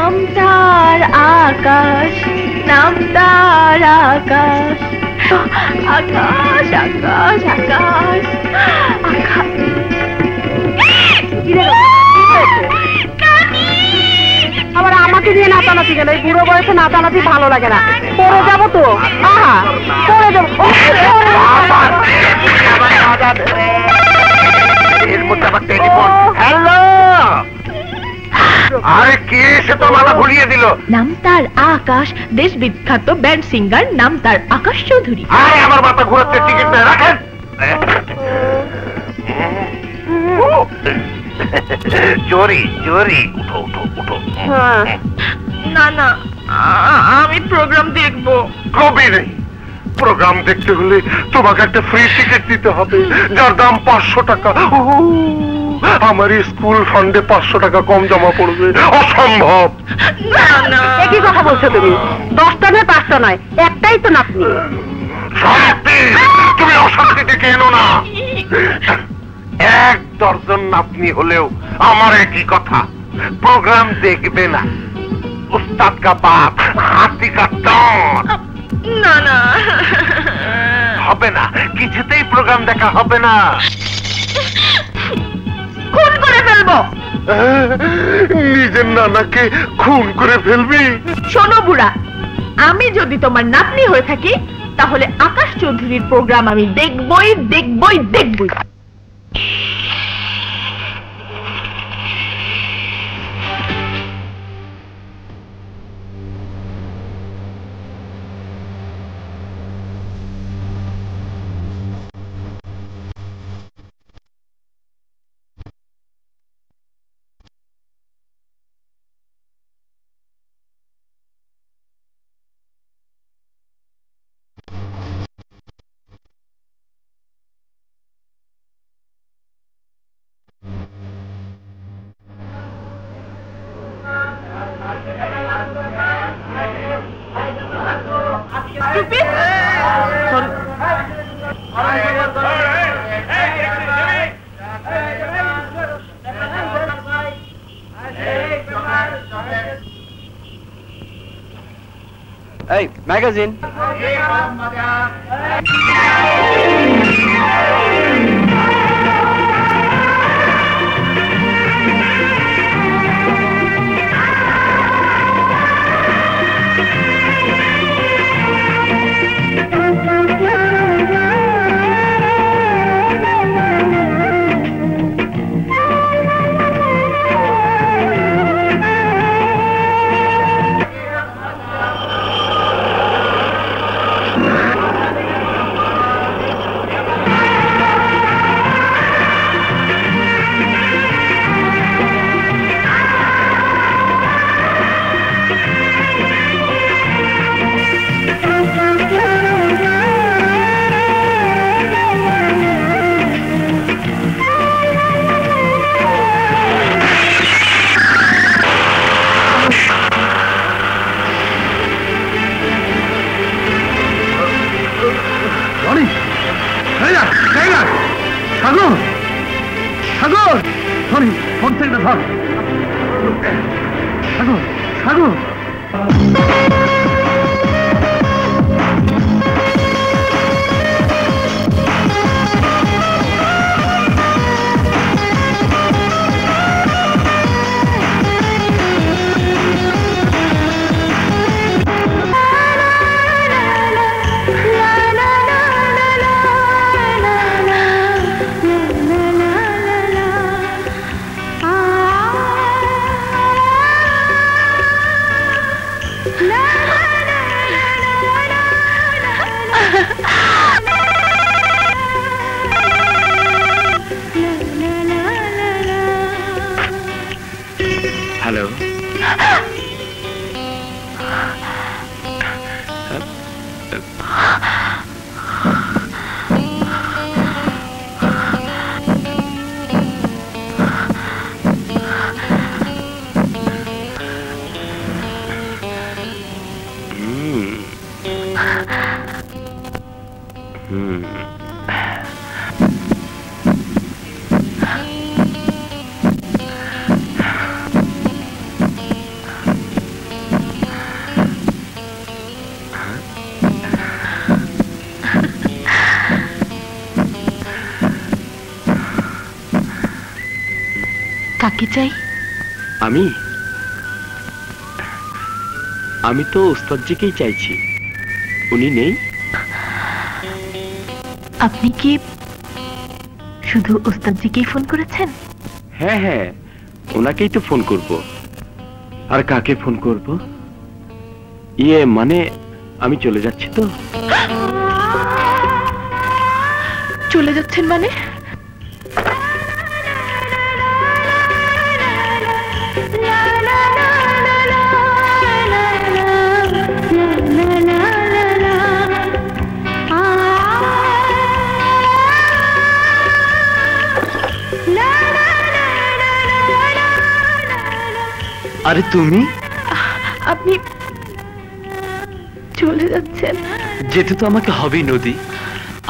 নামটার আকাশ, নামটার আকাশ, আকাশ আকাশ আকাশ আকাশ। আবার আমাকে দিয়ে নাচানাচি গেল, এই বুড়ো বয়সে নাচানাচি ভালো লাগে না। পরে যাবো তো, আহা পরে যাবো। এর মধ্যে আবার টেলিফোন। হ্যালো, আরে কে সে তো মালা ঘুরিয়ে দিল। নামতার আকাশ, দেশ বিখ্যাত ব্যান্ড সিঙ্গার নামতার আকাশ চৌধুরী। আরে আমার মাথা ঘুরাচ্ছে, টিকিট নেই, রাখেন। চোরি চোরি, উঠো উঠো উঠো। না না, আমি প্রোগ্রাম দেখবো। কবি নেই, প্রোগ্রাম দেখতে হলে তোমাকে একটা ফ্রি টিকিট দিতে হবে, যার দাম 500 টাকা। আমার স্কুল ফান্ডে 500 টাকা কম জমা পড়বে, অসম্ভব। একই কথা বলছো তুমি, 10টা নয় 5টা নয়, একটাই তো নাতনি। শান্তি, তুমি অশান্তি ডেকে এনো না। 1 দর্জন নাতনি হলেও আমার একই কথা, প্রোগ্রাম দেখবে না। উস্তাদ কা বাপ হাতি কা দাঁত। না না, হবে না, কিছুতেই প্রোগ্রাম দেখা হবে না। খুন করে ফেলবো। নিজের নানাকে খুন করে ফেলবি? শোনো বুড়া, আমি যদি তোমার নাতনি হয়ে থাকি তাহলে আকাশ চৌধুরীর প্রোগ্রাম আমি দেখবই দেখবই দেখবই। Hey, magazine. Hello. কাকে চাই? আমি তো ওস্তাদজিকেই চাইছি। উনি নেই? আপনি কি শুধু ওস্তাদজিকেই ফোন করেছেন? হ্যাঁ হ্যাঁ, ওনাকেই তো ফোন করব। আর কাকে ফোন করব? মানে আমি চলে যাচ্ছি তো। চলে যাচ্ছেন মানে? আরে তুমি? আপনি চলে যাচ্ছেন? যেতে তো আমাকে হবেই নদী,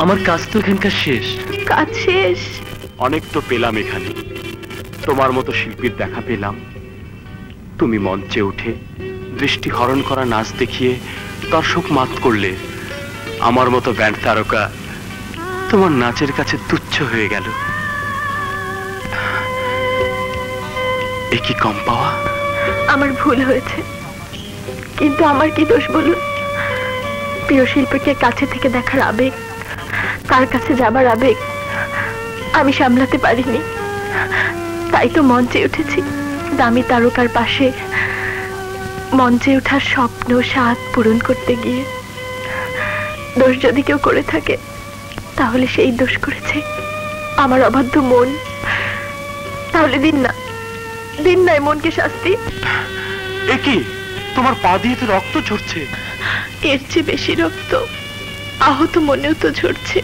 আমার কাজ তো এখানকার শেষ। কাজ শেষ? অনেক তো পেলাম এখানে, তোমার মতো শিল্পীর দেখা পেলাম। তুমি মঞ্চে উঠে দৃষ্টি হরণ করা নাচ দেখিয়ে দর্শক মাত করলে। আমার মতো ব্যান্ড তারকা তোমার নাচের কাছে তুচ্ছ হয়ে গেল। এ কি কম পাওয়া? আমার ভুল হয়েছে, কিন্তু আমার কি দোষ বলুন? প্রিয় শিল্পীকে কাছে থেকে দেখার আবেগ, তার কাছে যাবার আবেগ আমি সামলাতে পারিনি। তাই তো মঞ্চে উঠেছি, দামি তারকার পাশে মঞ্চে ওঠার স্বপ্ন স্বাদ পূরণ করতে গিয়ে। দোষ যদি কেউ করে থাকে তাহলে সেই দোষ করেছে আমার অবাধ্য মন। তাহলে দিন নাই মনকে শাস্তি। এ কি, তোমার পা দিয়ে তো রক্ত ঝরছে। এর চেয়ে বেশি রক্ত আহত মনেও তো ঝরছে।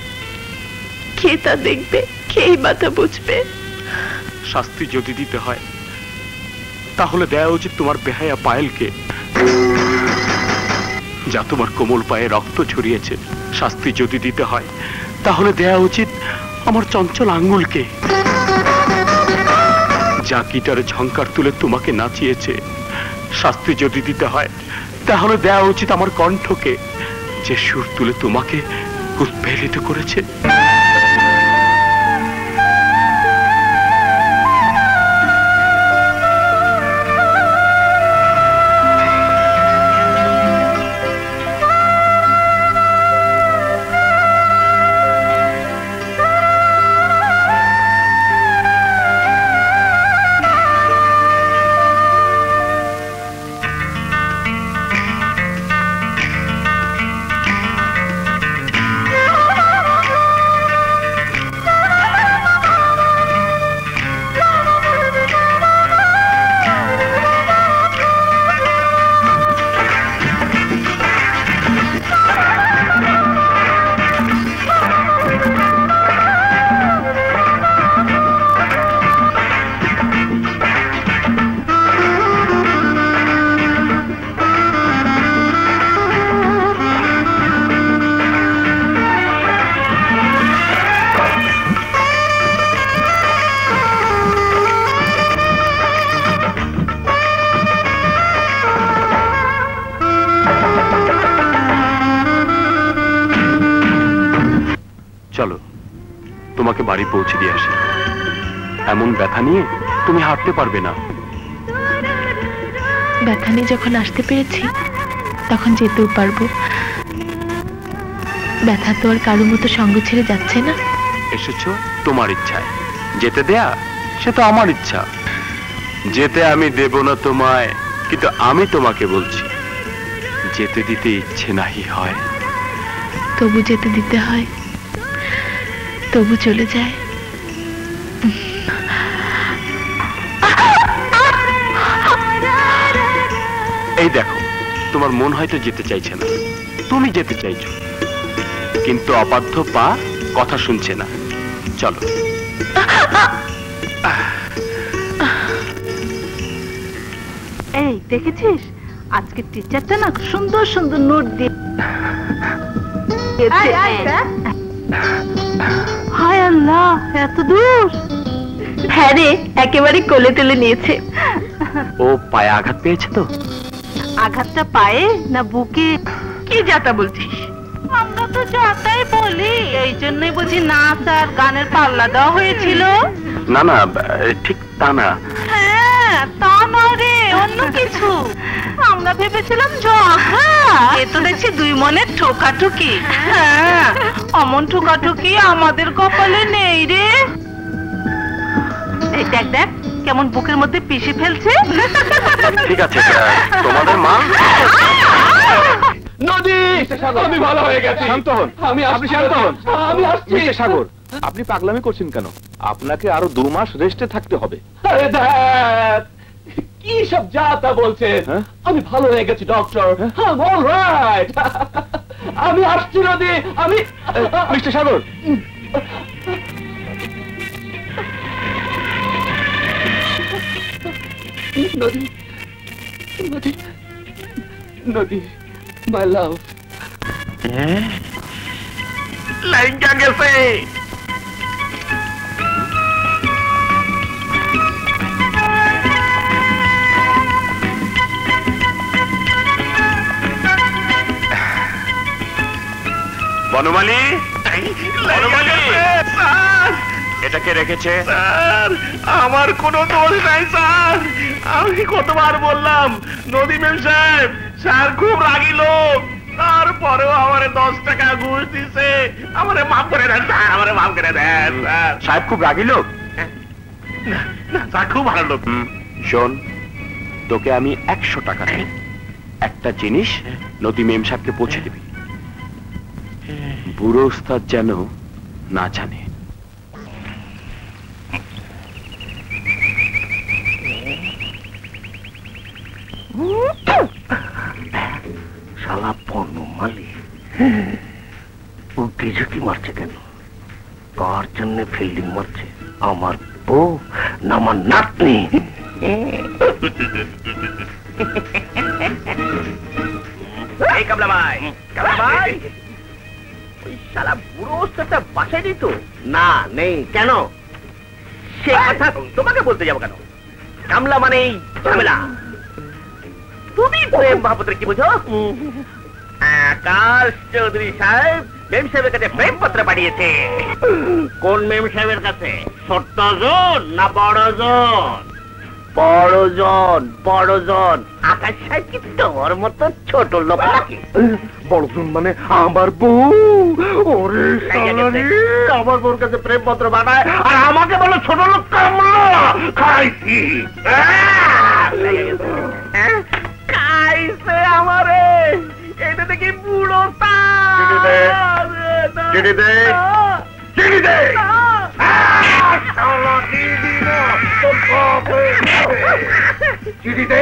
কে তা দেখবে, কেই বা তা বুঝবে? শাস্তি যদি দিতে হয় তাহলে দেয়া উচিত তোমার বেহায়া পায়েলকে, যা তোমার কোমল পায়ে রক্ত ঝরিয়েছে। শাস্তি যদি দিতে হয় তাহলে দেয়া উচিত আমার চঞ্চল আঙ্গুলকে, যা গিটারে ঝংকার তুলে তোমাকে নাচিয়েছে। শাস্তি যদি দিতে হয় তাহলে দেয়া উচিত আমার কণ্ঠকে, যে সুর তুলে তোমাকে উৎপেলিত করেছে। চলো তোমাকে বাড়ি পৌঁছে দিয়ে আসি। এমন ব্যথা নিয়ে তুমি হাঁটতে পারবে না। ব্যথা নিয়ে যখন আসতে পেরেছি তখন যেতেও পারবো। ব্যথা তো আর কারো মতো সঙ্গ ছেড়ে যাচ্ছে না। এসেছো তোমার ইচ্ছায়, যেতে দেয়া সে তো আমার ইচ্ছা। যেতে আমি দেব না তোমায়, কিন্তু আমি তোমাকে বলছি যেতে দিতে ইচ্ছে নাহি হয়। তবু যেতে দিতে হয়, তবু চলে যায়। এই দেখো, তোমার মন হয়তো যেতে চাইছে না, তুমি যেতে চাইছো, কিন্তু অবাধ্য পা কথা শুনছে না। চলো। এই দেখেছিস, আজকে টিচারটা না সুন্দর সুন্দর নোট দিয়ে হায় আল্লাহ, এত দূর! হ্যাঁ রে, একেবারে কোলে তুলে নিয়েছে। ও পায়ে আঘাত পেয়েছে তো? আঘাতটা পায়ে না বুকে? কি যাতা বলছিস? আমরা তো যাতাই বলি, এই জন্যই বুঝি নাচ আর গানের পাল্লা দেওয়া হয়েছিল। না না, ঠিক তা না। তা নয় রে, অন্য কিছু। আমরা ভেবেছিলাম ঝগড়া, এ তো দেখছি দুই মনের ঠোকাঠুকি। হ্যাঁ, অমন ঠোকাঠুকি আমাদের কপালে নেই রে। এই দেখ দেখ কেমন বুকের মধ্যে পিষে ফেলছে। ঠিক আছে, তোমাদের মা। নদী, আমি ভালো হয়ে গেছি। শান্ত হন, আপনি শান্ত হন। আমি আসছি। মিস্টার সাগর, আপনি পাগলামি করছেন কেন? আপনাকে আরো 2 মাস রেস্টে থাকতে হবে। আরে দেখ, কি সব যা তা বলছে। আমি ভালো হয়ে গেছি ডক্টর। অলরাইট, আমি আসছি নদী। আমি মিস্টার সাগর, নদী, নদী, নদী, মাই লাভ। লাইনটা গেছে। বনমালী, বনমালী, এটা কে রেখেছে? স্যার, আমার কোনো দোষ নাই স্যার। আমি কতবার বললাম নদী ম্যাম সাহেব, স্যার খুব রাগী লোক, তারপরেও আমারে 10 টাকা ঘুষ দিছে। আমারে মাফ করে দেন স্যার, আমারে মাফ করে দেন স্যার। সাহেব খুব রাগী লোক? না না স্যার, খুব ভালো লোক। শোন, তোকে আমি 100 টাকা দিই, একটা জিনিস নদী মেম সাহেবকে পৌঁছে দিবি। বুড়ো উস্তাদ যেন না জানে। শালা বনমালী উকি ঝুঁকি মারছে কেন? কার জন্য ফিল্ডিং মারছে? আমার বউ না আমার নাতনি? এই কাবলা ভাই, কাবলা ভাই, ওই শালা বুড়ো ওস্তাদটা বাসায় নেই তো? না, নেই। কেন? সে কথা তোমাকে বলতে যাবো কেন? কামলা মানেই ঝামেলা। তুমি প্রেম মহাপত্রে কি বুঝো? আকাশ চৌধুরী সাহেব মেম সাহেবের কাছে প্রেম পত্র পাঠিয়েছে। কোন মেম সাহেবের কাছে? ছোট্টজন না বড়জন? বড়জন, বড়জন। আকাশ সাহেব কি তোর মতো ছোট লোক নাকি? বড়জন মানে আমার বউ। ওরে শালারে, আমার বউর কাছে প্রেম পত্র পাঠায় আর আমাকে বলো ছোট লোক কামলা। খাইছি, খাইছে আমারে। এটা দেখি বুড়ো চিঠি দে, চিঠি দে, চিঠি দে। চিঠি দে,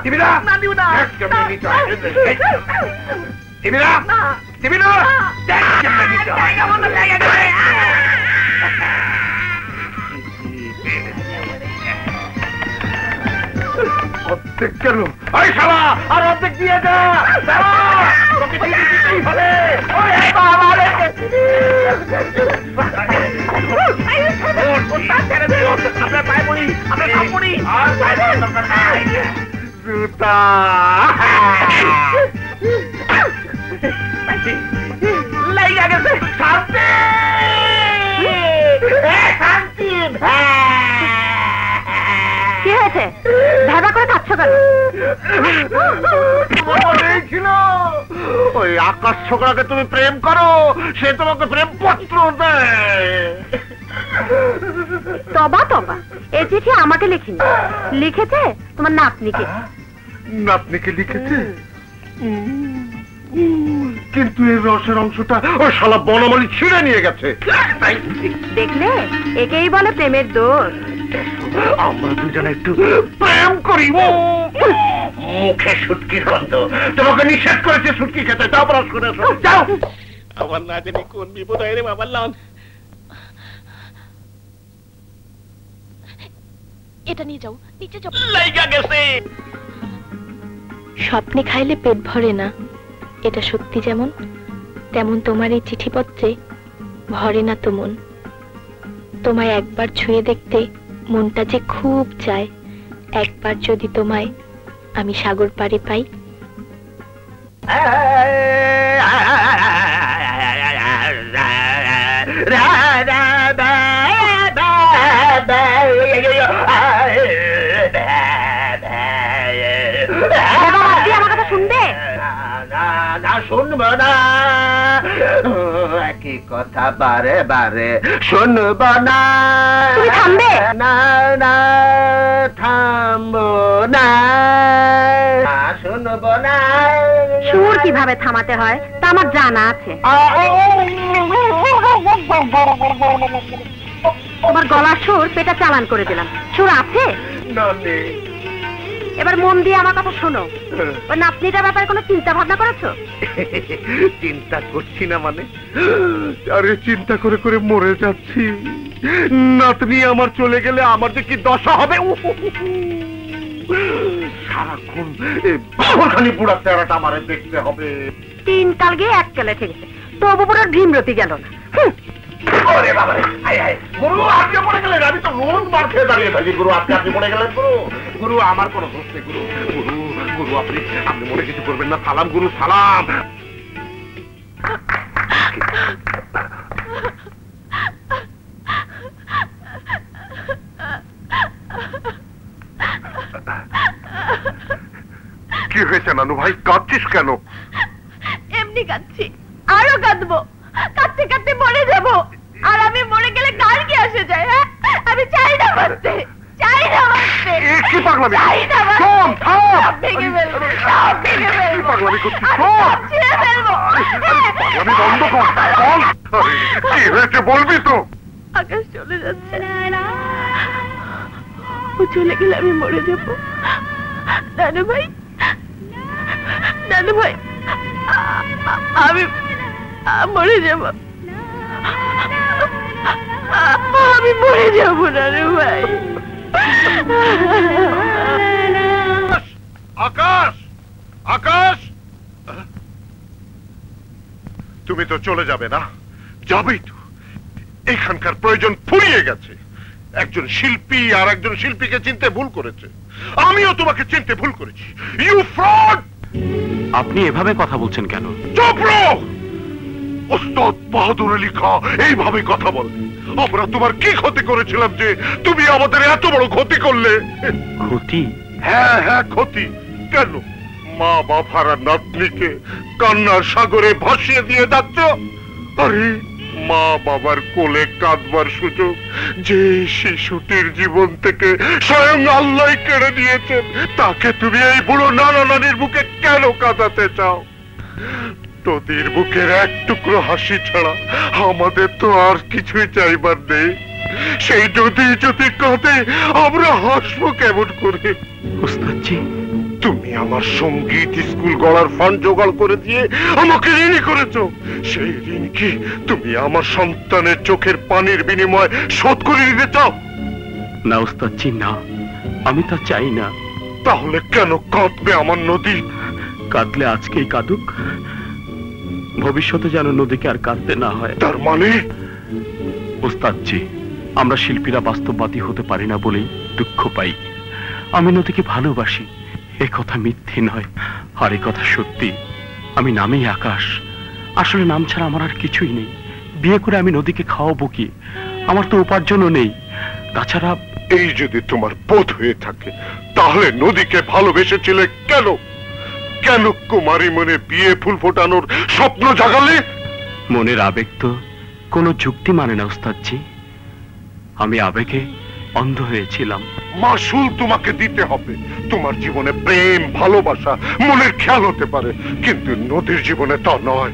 দিবি না? দিবি না, দিবি না, দিবি না। অর্ধেক কেন? ওই শালা আর অর্ধেক দিয়ে যা। তোকে দিতেই হবে। জুতা লাইগা গেছে। শান্তি, শান্তি। কি হয়েছে? ভেবা করে কাচ্ছ কেন? ছিল ওই আকাশ ছোকরাকে তুমি প্রেম করো, সে তোমাকে প্রেম পত্র দেয়। তবা তবা, এই চিঠি আমাকে লিখিনি, লিখেছে তোমার নাতনিকে। নাতনিকে লিখেছে? কিন্তু এর রসের অংশটা ওই শালা বনমালী ছিঁড়ে নিয়ে গেছে। দেখলে, একেই বলে প্রেমের দোষ। আমরা দুজনে একটু প্রেম করি। মুখে সুটকির গন্ধ। তোমাকে নিষেধ করেছে সুটকি খেতে। যাও ব্রাশ করে এসো, যাও। আমার না জানি কোন বিপদ হয় রে বাবার লান। এটা নিয়ে যাও, নিচে যাও। লাইগা গেছে। স্বপ্নে খাইলে পেট ভরে না, এটা সত্যি। যেমন তেমন তোমার এই চিঠিপত্রে ভরে না তো মন। তোমায় একবার ছুঁয়ে দেখতে মনটা যে খুব চায়। একবার যদি তোমায় আমি সাগর পাড়ে পাই। শুনবো না, একই কথা বারে বারে শুনবো না। তুমি থামবে? না না, থামবো না, শুনবো না। সুর কিভাবে থামাতে হয় তা আমার জানা আছে। তোমার গলার সুর পেটা চালান করে দিলাম। সুর আছে? না, নেই। এবার মন দিয়ে আমার কথা শোনো। ওই নাতনিটার ব্যাপারে কোনো চিন্তা ভাবনা করেছো? চিন্তা করছি না মানে? আরে চিন্তা করে করে মরে যাচ্ছি। নাতনি আমার চলে গেলে আমার যে কি দশা হবে। সারাক্ষণ এই বাবরখানি বুড়া চেহারাটা আমারে দেখতে হবে। 3 কাল গিয়ে 1 কালে ঠেকেছে, তবু পুরো ভীমরতি গেল না। ওরে বাবা রে, আয় আয় গুরু, আপনি পড়ে গেলেন। আমি তো রোজ মার খেয়ে দাঁড়িয়ে থাকি গুরু। আপনি পড়ে গেলেন গুরু। গুরু আমার কোনো দোষ নেই গুরু। গুরু গুরু আপনি মনে কিছু করবেন না। সালাম গুরু, সালাম। কি হয়েছে নানু ভাই, কাঁদছিস কেন? এমনি কাঁদছি, আরো কাঁদবো। কাঁদতে কাঁদতে মরে যাব। আর আমি মরে গেলে কার কি আসে যায়? হ্যাঁ, আমি চাই না বাঁচতে, চাই না বাঁচতে। কি পাগলামি? চাই না বাঁচতে। শোন, থাম। সব ভেঙে ফেলবো, সব ভেঙে ফেলবো। কি পাগলামি করছিস? শোন, ছিঁড়ে ফেলবো। পাগলামি বন্ধ কর। বল, আরে, কি হয়েছে বলবি তো? আকাশ চলে যাচ্ছে, ও চলে গেলে আমি মরে যাব। নানু ভাই, নানু ভাই, আমি মরে যাব। আমি মরে যাব নানু ভাই। আকাশ, আকাশ, তুমি তো চলে যাবে না? যাবেই তো। এখানকার প্রয়োজন ফুরিয়ে গেছে। একজন শিল্পী আর একজন শিল্পীকে চিনতে ভুল করেছে। আমিও তোমাকে চিনতে ভুল করেছি। You fraud! আপনি এভাবে কথা বলছেন কেন? চুপ রও! ওস্তাদ বাহাদুর আলী খাঁ এইভাবে কথা বলে। আমরা তোমার কি ক্ষতি করেছিলাম যে তুমি আমাদের এত বড় ক্ষতি করলে? ক্ষতি? হ্যাঁ হ্যাঁ, ক্ষতি। কেন মা বাবার নাতনিকে কান্নার সাগরে ভাসিয়ে দিয়ে যাচ্ছ? আরে মা বাবার কোলে কাঁদবার সুযোগ যে শিশুটির জীবন থেকে স্বয়ং আল্লাহ কেড়ে নিয়েছেন, তাকে তুমি এই বুড়ো নানা নানির বুকে কেন কাঁদাতে চাও? তোদের বুকের এক টুকরো হাসি ছাড়া আমাদের তো আর কিছুই চাইবার নেই। সেই যদি যদি কাঁদে আমরা হাসবো কেমন করে? ওস্তাদজি, তুমি আমার সঙ্গীত স্কুল গড়ার ফান্ড জোগাড় করে দিয়ে আমাকে ঋণী করেছো। সেই ঋণ কি তুমি আমার সন্তানের চোখের পানির বিনিময়ে শোধ করে দিতে চাও? না ওস্তাদজি, না, আমি তা চাই না। তাহলে কেন কাঁদবে আমার নদী? কাঁদলে আজকেই কাঁদুক, ভবিষ্যতে যেন নদীকে আর কাঁদতে না হয়। তার মানে? ওস্তাদজি, আমরা শিল্পীরা বাস্তববাদী হতে পারি না বলেই দুঃখ পাই। আমি নদীকে ভালোবাসি, এ কথা মিথ্যে নয়, আর এ কথা সত্যি। আমি নামেই আকাশ, আসলে নাম ছাড়া আমার আর কিছুই নেই। বিয়ে করে আমি নদীকে খাওয়াবো কি? আমার তো উপার্জনও নেই। তাছাড়া এই যদি তোমার বোধ হয়ে থাকে তাহলে নদীকে ভালোবেসেছিলে কেন? কেন কুমারী মনে বিয়ে ফুল ফোটানোর স্বপ্ন জাগালে? মনের আবেগ তো কোনো যুক্তি মানে না ওস্তাদজি। আমি আবেগে অন্ধ হয়েছিলাম। মাসুল তোমাকে দিতে হবে। তোমার জীবনে প্রেম, ভালোবাসা, মনের খেয়াল হতে পারে, কিন্তু নদীর জীবনে তা নয়।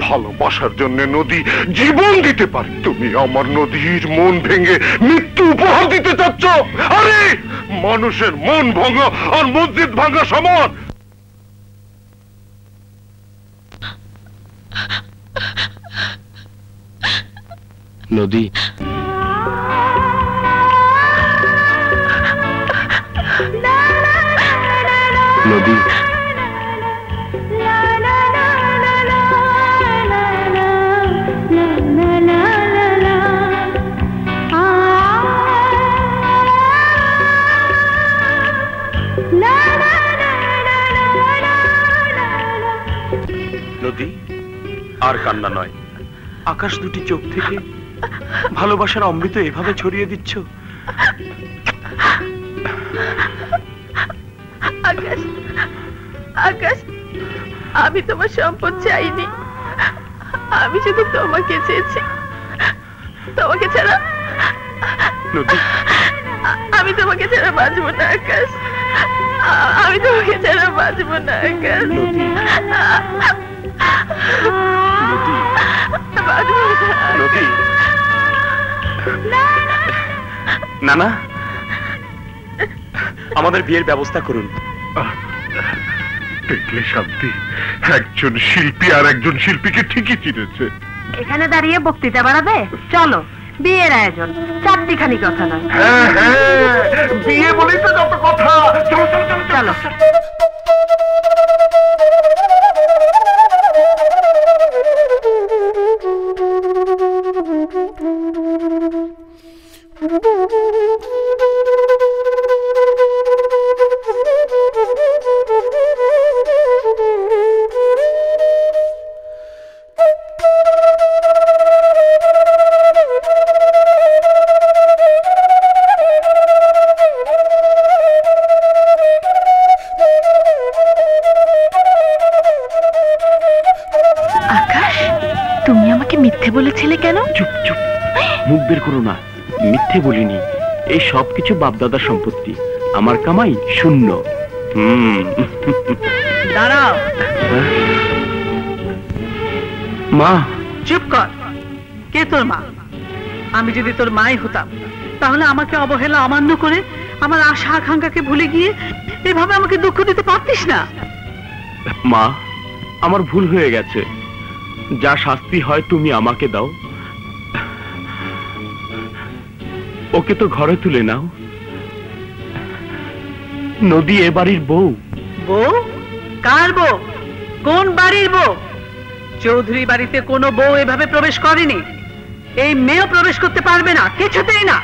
ভালোবাসার জন্য নদী জীবন দিতে পারে। তুমি আমার নদীর মন ভেঙে মৃত্যু উপহার দিতে চাচ্ছ? আরে মানুষের মন ভাঙা আর মসজিদ ভাঙা সমান। নদী, নদী, নদী, আর কান্না নয়। আকাশ দুটি চোখ থেকে ভালোবাসার অমৃত এভাবে ছড়িয়ে দিচ্ছ। আকাশ, আকাশ, আমি তোমার সম্পদ চাইনি, আমি শুধু তোমাকে চেয়েছি। তোমাকে ছাড়া আমি তোমাকে ছাড়া বাঁচবো না আকাশ, আমি তোমাকে ছাড়া বাঁচবো না আকাশ। নানা, আমাদের বিয়ের ব্যবস্থা করুন। দেখলে শান্তি, একজন শিল্পী আর একজন শিল্পীকে ঠিকই চিনেছে। এখানে দাঁড়িয়ে বক্তৃতা বাড়াবে? চলো, বিয়ের আয়োজন চারটিখানি কথা নয়। হ্যাঁ হ্যাঁ, বিয়ে বলেই তো যত কথা। চলো চলো চলো চলো। মিথ্যে বলেছিলে কেন? চুপ চুপ, মুখ বের করো না। মিথ্যে বলিনি, এই সব কিছু বাপদাদার সম্পত্তি, আমার কামাই শূন্য। দাঁড়াও। মা চুপ কর। কে তোর মা? আমি যদি তোর মাই হতাম তাহলে আমাকে অবহেলা অমান্য করে আমার আশা আকাঙ্ক্ষাকে ভুলে গিয়ে এভাবে আমাকে দুঃখ দিতে পারতিস না। মা, আমার ভুল হয়ে গেছে, যা শাস্তি হয় তুমি আমাকে দাও। ওকে তো ঘরে তুলে নাও। নদী এ বাড়ির বউ। বউ? কার বউ? কোন বাড়ির বউ? চৌধুরী বাড়িতে কোনো বউ এভাবে প্রবেশ করেনি, এই মেয়েও প্রবেশ করতে পারবে না, কিছুতেই না।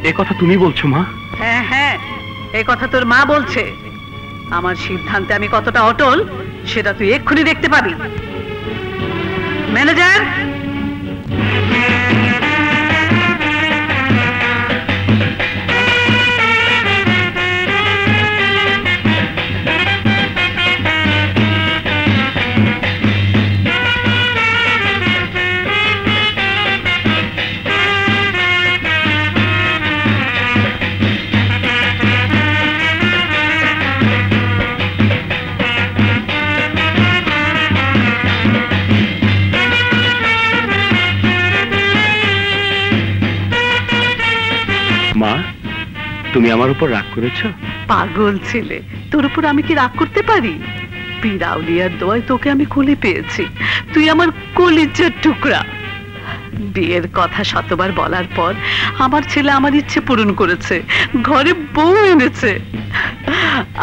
এ কথা তুমি বলছো মা? হ্যাঁ হ্যাঁ, এই কথা তোর মা বলছে। আমার সিদ্ধান্তে আমি কতটা অটল সেটা তুই এক্ষুনি দেখতে পাবি। ম্যানেজার, মা, তুমি আমার উপর রাগ করেছ? পাগল ছেলে, তোর উপর আমি কি রাগ করতে পারি? পিরাউলিয়ার দোয়ায় তোকে আমি কোলে পেয়েছি, তুই আমার কলিজার টুকরা। বিয়ের কথা শতবার বলার পর আমার ছেলে আমার ইচ্ছে পূরণ করেছে, ঘরে বউ এনেছে।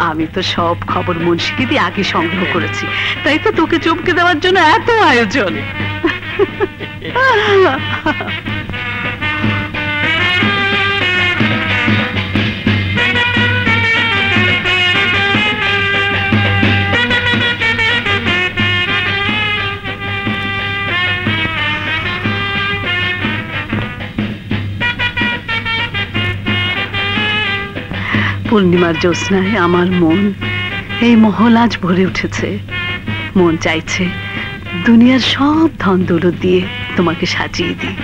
আমি তো সব খবর মুন্সিকে দিয়ে আগে সংগ্রহ করেছি, তাই তো তোকে চমকে দেওয়ার জন্য এত আয়োজন। পূর্ণিমার জ্যোৎস্নায় আমার মন, এই মহল আজ ভরে উঠেছে। মন চাইছে দুনিয়ার সব ধন দৌলত দিয়ে তোমাকে সাজিয়ে দিই।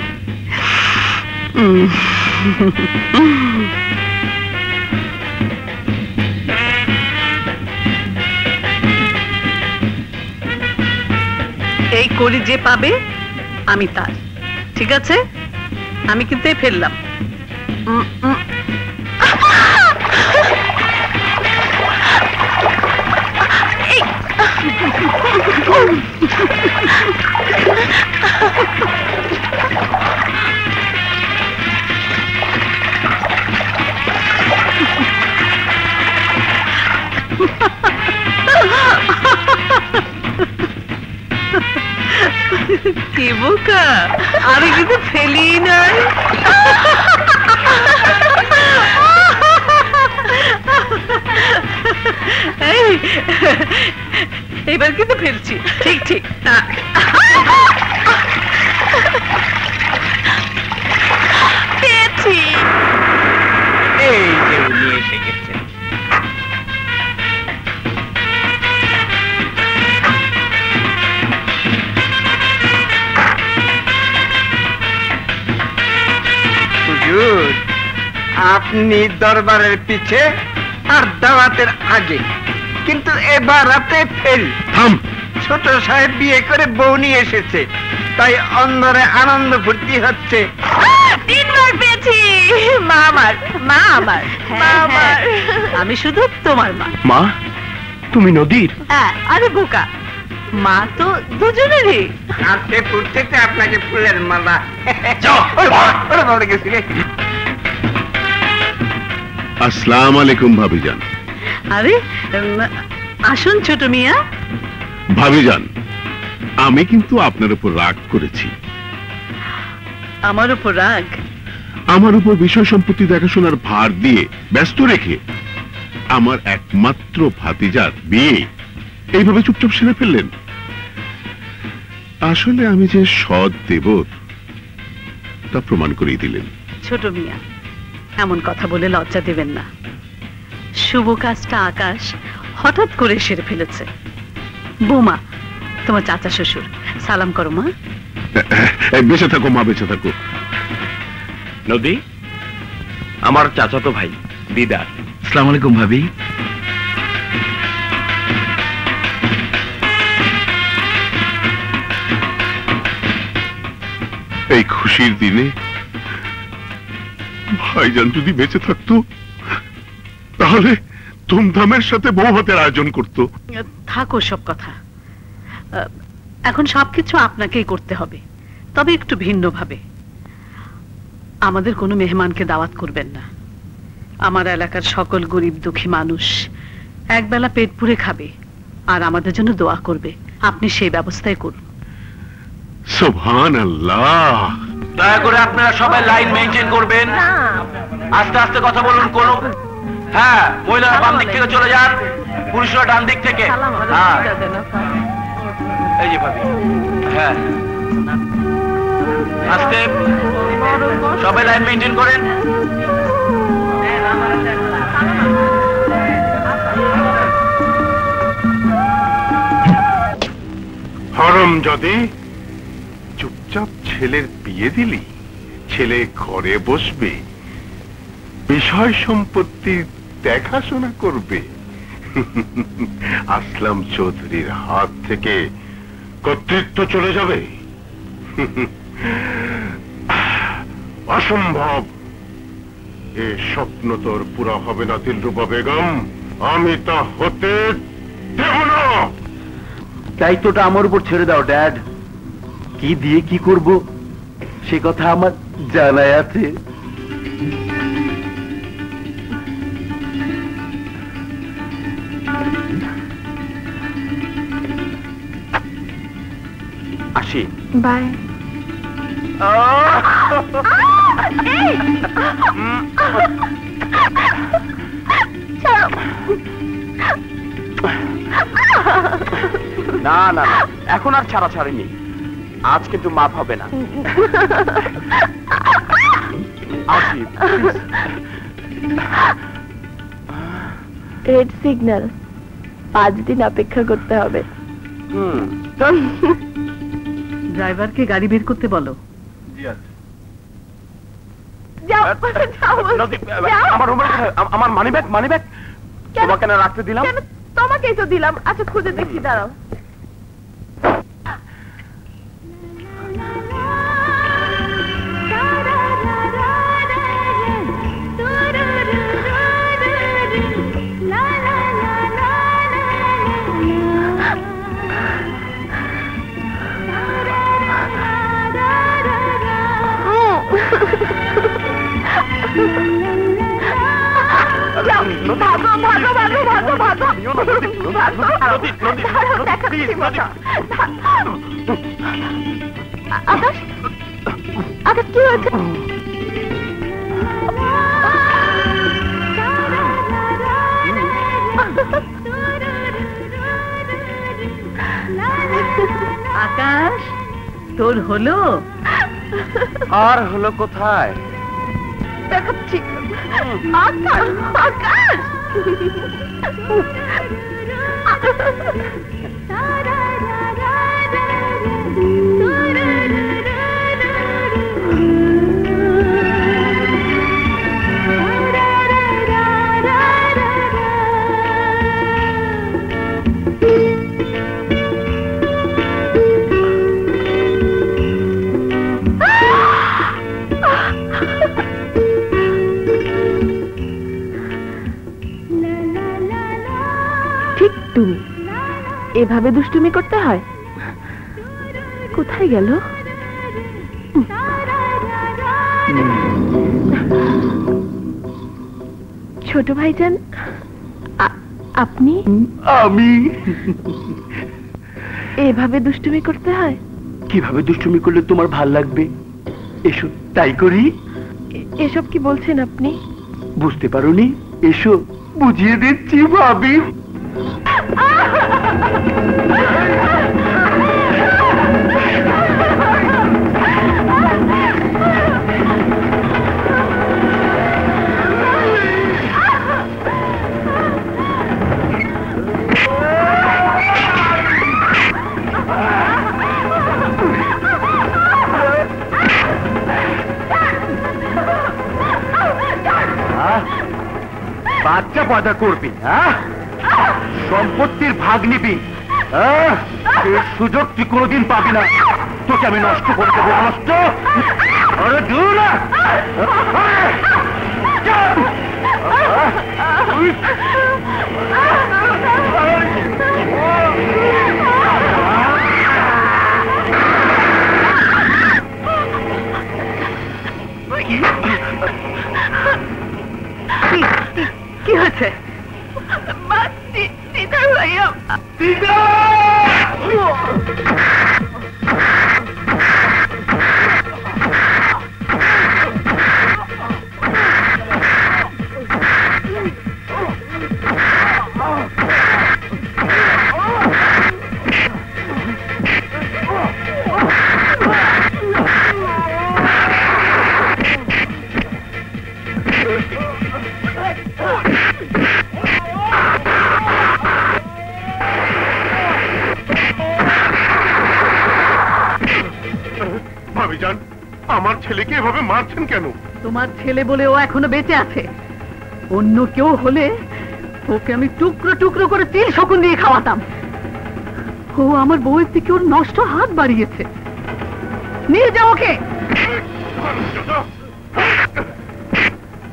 এই করি যে পাবে আমি তার, ঠিক আছে? আমি কিন্তু ফেললাম। কি বোকা, আমি কিন্তু ফেলি নাই। এবার কিন্তু ফেলছি, ঠিক ঠিক। পেয়েছি। এই যে উনি এসে গেছেন। আপনি দরবারের পিছে আর দাওয়াতের আগে, কিন্তু এবার রাতে ফেল। থাম। ছোট সাহেব বিয়ে করে বউ নিয়ে এসেছে, তাই অন্দরে আনন্দ ফুর্তি হচ্ছে। 3 বার পেয়েছি। মা আমার, মা আমার, মা আমার। আমি শুধু তোমার মা। মা, তুমি নদীর? আরে বোকা, মা তো দুজনেরই। আজকে ফুটতে আপনাকে ফুলের মালা। গেছি রে। আসসালামু আলাইকুম ভাবিজান। আরে আসুন ছোট মিয়া। ভাবিজান, আমি কিন্তু আপনার উপর রাগ করেছি। আমার উপর রাগ? আমার উপর বিষয় সম্পত্তি দেখাশোনার ভার দিয়ে ব্যস্ত রেখে আমার একমাত্র ভাতিজার বিয়ে এইভাবে চুপচাপ সেরে ফেললেন। আসলে আমি যে সৎ দেবর তা প্রমাণ করিয়ে দিলেন। ছোট মিয়া, এমন কথা বলে লজ্জা দেবেন না। শুভ কাজটা আকাশ হঠাৎ করে সেরে ফেলেছে। বৌমা, তোমার চাচা শ্বশুর, সালাম করো মা। বেঁচে থাকো মা, বেঁচে থাকো। নদী, আমার চাচাতো ভাই দিদার। আসসালামু আলাইকুম ভাবি। এই খুশির দিনে ভাইজান যদি বেঁচে থাকতো তাহলে ধুমধামের সাথে বউ হাতের আয়োজন করতো। থাকো সব কথা, এখন সবকিছু আপনাকেই করতে হবে, তবে একটু ভিন্নভাবে। আমাদের কোনো মেহমানকে দাওয়াত করবেন না। আমার এলাকার সকল গরিব দুঃখী মানুষ একবেলা পেট পুরে খাবে আর আমাদের জন্য দোয়া করবে। আপনি সেই ব্যবস্থাই করুন। সুবহানাল্লাহ। দয়া করে আপনারা সবাই লাইন মেইনটেইন করবেন। আস্তে আস্তে কথা বলুন। কোন হ্যাঁ, মহিলারা বাম দিক থেকে চলে যান, পুরুষরা ডান দিক থেকে। হ্যাঁ, এই যে ভাবি। হ্যাঁ, আস্তে সবাই লাইন মেইনটেইন করেন। হারামজাদী, চুপচাপ ছেলের বিয়ে দিলি, ছেলে ঘরে বসবে, বিষয় সম্পত্তি দেখাশোনা করবে। আসলাম চৌধুরীর হাত থেকে কর্তৃত্ব চলে যাবে। অসম্ভব। এ স্বপ্ন তোর পুরা হবে না দিলরুবা বেগম, আমি তা হতে দেব না। দায়িত্বটা আমার উপর ছেড়ে দাও ড্যাড। কি দিয়ে কি করব সে কথা আমার জানাই আছে। আসি। বাই। না না না, এখন আর ছাড়া ছাড়িনি। আজ কিন্তু মাফ হবে না। আসি। রেড সিগন্যাল, 5 দিন অপেক্ষা করতে হবে। ড্রাইভারকে গাড়ি বের করতে বলো। যাও, নদী, আমার রুমের কোথায়? আমার মানিব্যাগ তোমাকে না রাখতে দিলাম। তোমাকেই তো দিলাম। আচ্ছা, খুঁজে দেখি, দাঁড়াও। আকাশ, আকাশ কি হয়েছে? আকাশ, তোর হলো? আর হলো কোথায়? দেখাচ্ছি। আকাশ, আকাশ। দুষ্টুমি, এভাবে দুষ্টুমি করতে হয়? কোথায় গেল? ছোট ভাইজান, আপনি? আমি? এভাবে দুষ্টুমি করতে হয়? কিভাবে দুষ্টুমি করলে তোমার ভাল লাগবে? এসো তাই করি। এসব কি বলছেন আপনি? বুঝতে পারোনি? এসো বুঝিয়ে দিচ্ছি ভাবি। বাচ্চা পয়দা করবি, হ্যাঁ? সম্পত্তির ভাগ নিবি, এই সুযোগ তুই কোনোদিন পাবি না। তোকে আমি নষ্ট করে দেবো। নষ্ট? আরে দূর না। কি হয়েছে? ভাইয়া ভাবিজান, আমার ছেলেকে এভাবে মারছেন কেন? তোমার ছেলে বলে ও এখনো বেঁচে আছে। অন্য কেউ হলে ওকে আমি টুকরো টুকরো করে তিল শকুন দিয়ে খাওয়াতাম। ও আমার বউয়ের থেকে ওর নষ্ট হাত বাড়িয়েছে। নিয়ে যাও ওকে।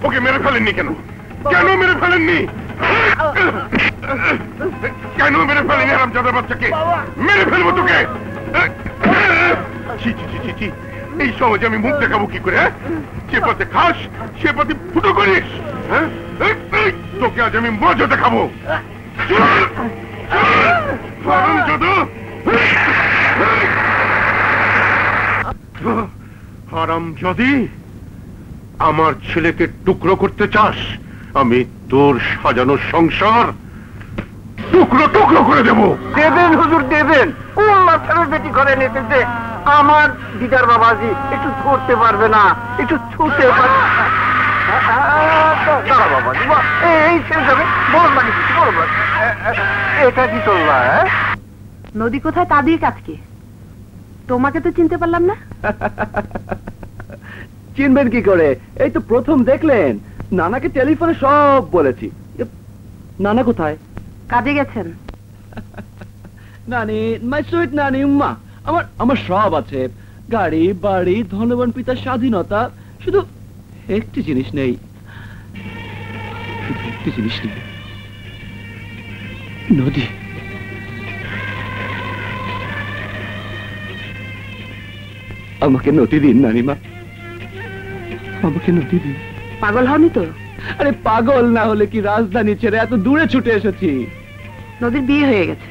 ওকে মেরে ফেলেননি কেন? কেন মেরে ফেলেননি? কেন মেরে ফেলেনি হারামজাদা বাচ্চাকে? মেরে ফেলবো তোকে। ছি ছি ছি ছি ছি, এই সমাজে আমি মুখ দেখাবো কি করে? সে পথে খাস, সে পথে ফুটো করিস। তোকে আজ আমি মজা দেখাবো। হারামজাদি, আমার ছেলেকে টুকরো করতে চাস? আমি তোর সাজানো সংসার টুকরো টুকরো করে দেব। দেবেন হুজুর দেবেন। কোন মাথার বেটি করে নিতেছে? আমার দিদার বাবাজি একটু ধরতে পারবে না, একটু ছুটে পারবে না। বাবাজি এই ছেলে যাবে বড় লাগে বড়। এটা কি চলবা? নদী কোথায় তা দিয়ে কাজ কি? তোমাকে তো চিনতে পারলাম না। চিনবেন কি করে? এই তো প্রথম দেখলেন। নানাকে টেলিফোনে সব বলেছি। নানা কোথায়? কাজে গেছেন। নানি, মাই সুইট নানি, উম্মা, আমার সব আছে, গাড়ি বাড়ি, ধনবান পিতার স্বাধীনতা। শুধু একটি জিনিস নেই, শুধু একটি জিনিস নেই, নদী। আমাকে নদী দিন নানিমা, আমাকে নদী দিন। পাগল হওনি তো? আরে পাগল না হলে কি রাজধানী ছেড়ে এত দূরে ছুটে এসেছি। নদীর বিয়ে হয়ে গেছে।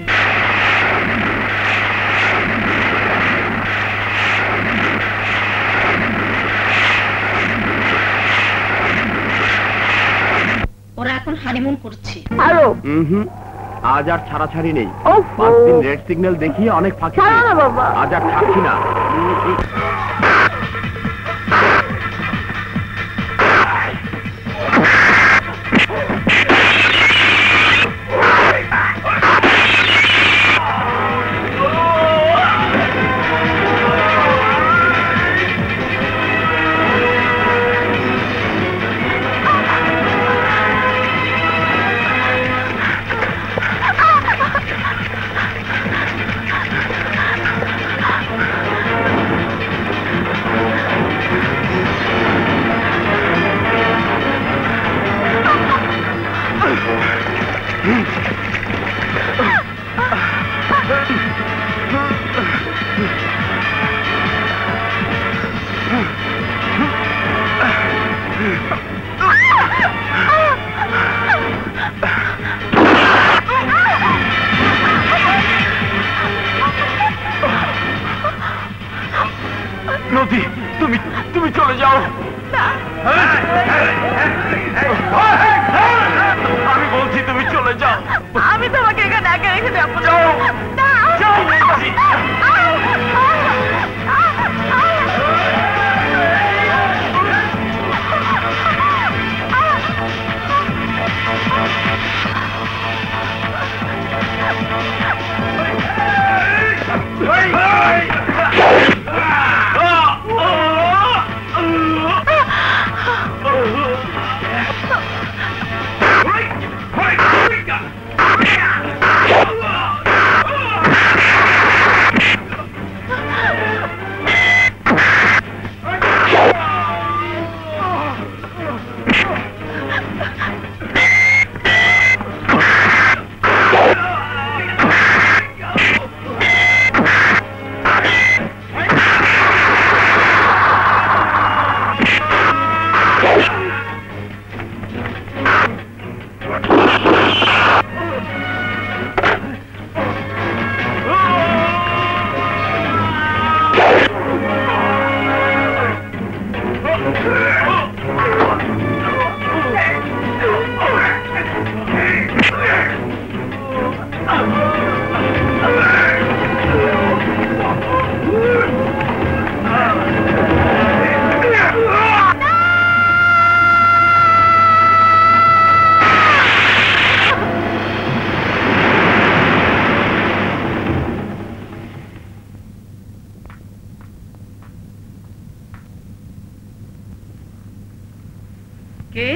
ওরা এখন হানিমুন করছে। আরো আজ আর ছাড়াছাড়ি নেই। ও 5 দিন রেড সিগন্যাল দেখিয়ে অনেক ফাঁকি। বাবা, আজ আর থাকছি না। নদী, তুমি তুমি চলে যাও। আমি বলছি তুমি চলে যাও। আমি তোমাকে এখানে একা রেখে যাবো না। যাও। না। যাও বলছি। কে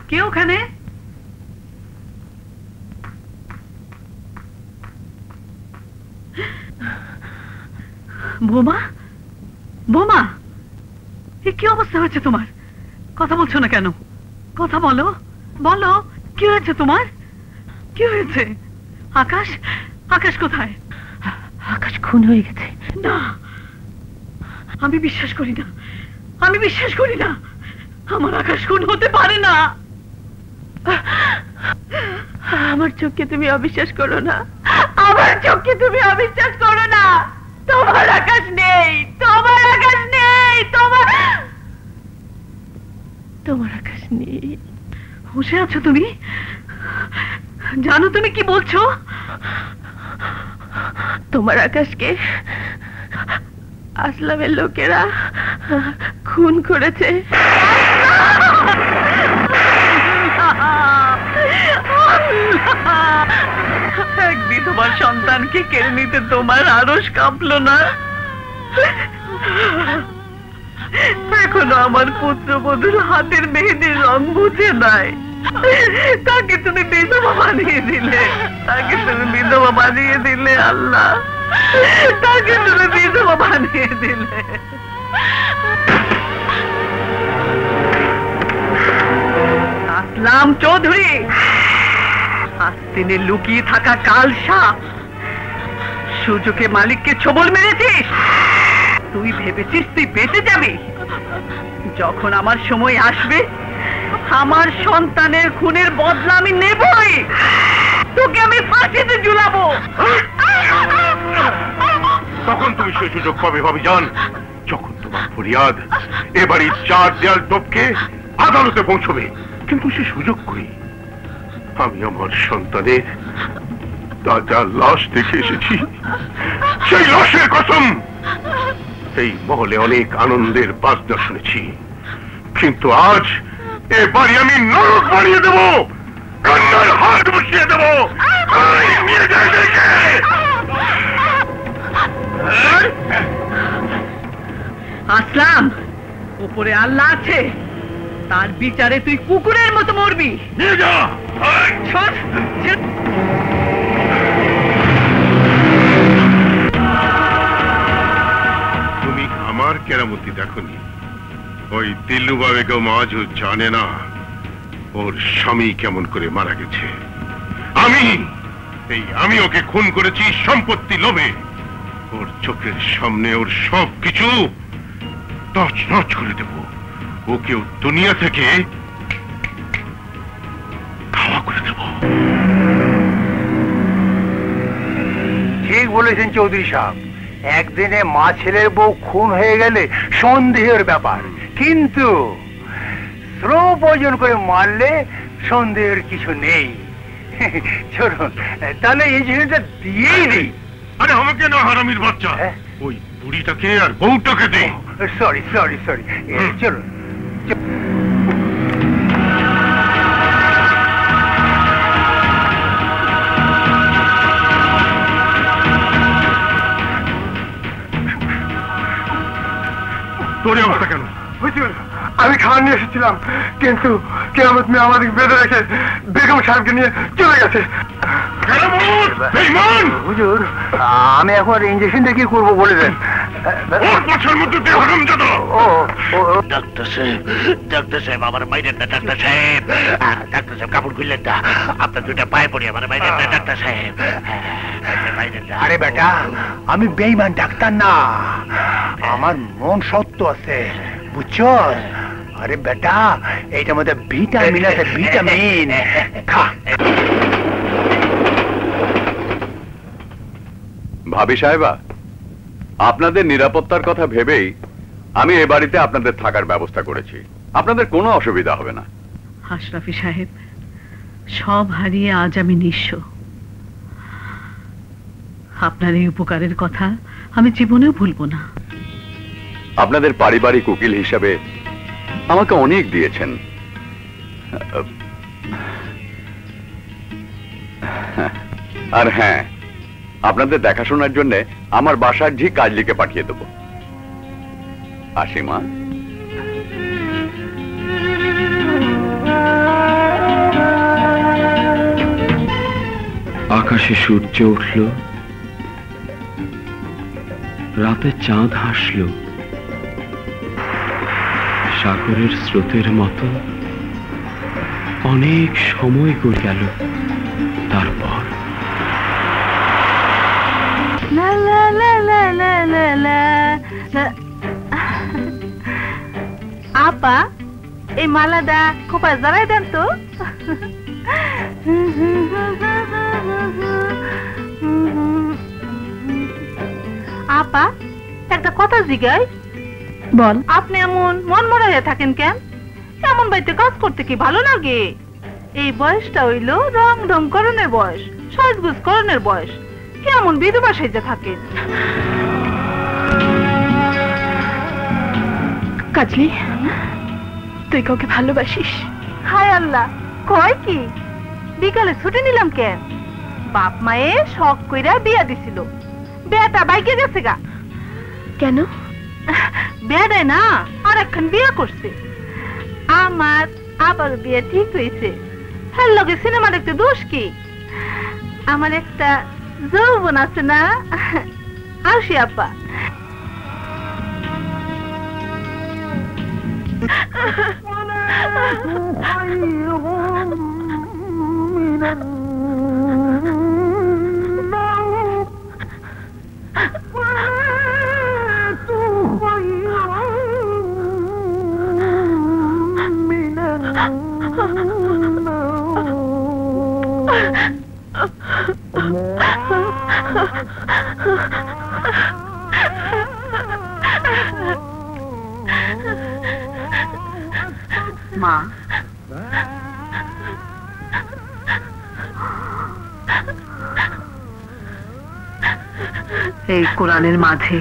কে ওখানে? বোমা, বোমা, এ কি অবস্থা হয়েছে তোমার? কথা বলছো না কেন? কথা বলো, বলো, কি হয়েছে তোমার? কি হয়েছে? আকাশ, আকাশ কোথায়? আকাশ খুন হয়ে গেছে। না, আমি বিশ্বাস করি না, আমি বিশ্বাস করি না। আমার আকাশ খুন হতে পারে না। আমার চোখকে তুমি অবিশ্বাস করো না, আমার চোখকে তুমি অবিশ্বাস করো না। তোমার আকাশ নেই, তোমার আকাশ নেই, তোমার আকাশ নেই। হুঁশে আছো তুমি? জানো তুমি কি বলছো? তোমার আকাশকে আসলামের লোকেরা খুন করেছে। একদিন তোমার সন্তানকে কেড়ে নিতে তোমার আরশ কাঁপলো না? এখনো আমার পুত্রবধূর হাতের মেহেদির রং বুঝে নাই। তাকে তুমি বিধবা বানিয়ে দিলে, তাকে তুমি বিধবা বানিয়ে দিলে আল্লাহ, তাকে তুমি বিধবা বানিয়ে দিলে। আসলাম চৌধুরী, আস্তিনে লুকিয়ে থাকা কাল সাপ, সুযোগে মালিককে ছবল মেরেছিস। তুই ভেবেছিস তুই বেঁচে যাবি? যখন আমার সময় আসবে, আমার সন্তানের খুনের বদলা আমি নেবই। তোকে আমি ফাঁসিতে ঝুলাবো। তখন তুমি সেই সুযোগ পাবে ভাবিজান, যখন তোমার ফরিয়াদ এবারই 4 দেয়াল টপকে আদালতে পৌঁছবে। কিন্তু সে সুযোগ কই? আমি আমার সন্তানের তাজা লাশ দেখে এসেছি। সেই লাশের কসম, এই মহলে অনেক আনন্দের বাজনা শুনেছি, কিন্তু আজ এ বাড়ি আমি নরক বানিয়ে দেব, কান্নার হাত বসিয়ে দেব। আসলাম, উপরে আল্লাহ আছে, তার বিচারে তুই কুকুরের মতো মরবি। ছোট, তুমি আমার কেরামতি দেখনি? ওই দিল্লুবা বেগম আজও জানে না ওর স্বামী কেমন করে মারা গেছে। আমি ওকে খুন করেছি সম্পত্তি লোভে। ওর চোখের সামনে ওর সব কিছু তছনছ করে দেব। ওকেও দুনিয়া থেকে খাওয়া করে দেব। ঠিক বলেছেন চৌধুরী সাহেব, একদিনে মা ছেলের বউ খুন হয়ে গেলে সন্দেহের ব্যাপার, কিন্তু শ্রো প্রয়োজন করে মারলে সন্দেহের কিছু নেই। চলুন তাহলে এই জিনিসটা দিয়েই দিই। আরে আমাকে না, হারামির বাচ্চা, ওই বুড়িটাকে আর বউটাকে দে। সরি সরি সরি, চলুন। তোর এই অবস্থা কেন? হুজুর, আমি খাবার নিয়ে এসেছিলাম, কিন্তু কেয়ামত মেয়ে আমাদের বেঁধে রেখে বেগম সাহেবকে নিয়ে চলে গেছে। হুজুর, আমি এখন ইঞ্জেকশনটা কি করবো বলে দেন। ডাক্তার সাহেব আমার মাইরেন না, ডাক্তার সাহেব, ডাক্তার সাহেব কাপড় খুললেন না, আপনার দুটা পায়ে পড়ি, আমার মাইরেন না ডাক্তার সাহেব, মাইরেন না। আরে বেটা, আমি বেঈমান ডাক্তার না, আমার মন সত্য আছে, বুঝছো? আরে বেটা, এইটার মধ্যে ভিটামিন আছে, ভিটামিন খা। ভাবি সাহেবা, আপনাদের নিরাপত্তার কথা ভেবেই আমি এ বাড়িতে আপনাদের থাকার ব্যবস্থা করেছি। আপনাদের কোনো অসুবিধা হবে না। আশরাফি সাহেব, সব হারিয়ে আজ আমি নিঃস্ব। আপনার এই উপকারের কথা আমি জীবনেও ভুলবো না। আপনাদের পারিবারিক উকিল হিসাবে আমাকে অনেক দিয়েছেন। আর হ্যাঁ, আপনাদের দেখাশোনার জন্য আমার বাসার ঝি কাজলিকে পাঠিয়ে দেব। আসি মা। আকাশে সূর্য উঠল, রাতে চাঁদ হাসল, সাগরের স্রোতের মতো অনেক সময় গড়ে গেল। তারপর আপা, এই মালাটা খোপায় জড়াই দেন তো। আপা, একটা কথা জিগাই। বল। আপনি এমন মন মরা হয়ে থাকেন কেন? এমন বাড়িতে কাজ করতে কি ভালো লাগে? এই বয়সটা হইল রং ঢং করণের বয়স, সাজগুজ করণের বয়স। কেমন বিধবা সেজে থাকেন? কাজলি, তুই কাউকে ভালোবাসিস? হায় আল্লাহ, কয় কি? বিকালে ছুটি নিলাম কেন? বাপ মায়ে শখ কইরা বিয়া দিছিল, বিয়াটা বাইকে গেছে গা। কেন? বিয়াটাই না, আর একখান বিয়া করছে। আমার আবার বিয়ে ঠিক হয়েছে। হ্যাঁ, লগে সিনেমা দেখতে দোষ কি? আমার একটা যৌবন আছে না। আসি আপা। মা, এই কোরআনের মাঝে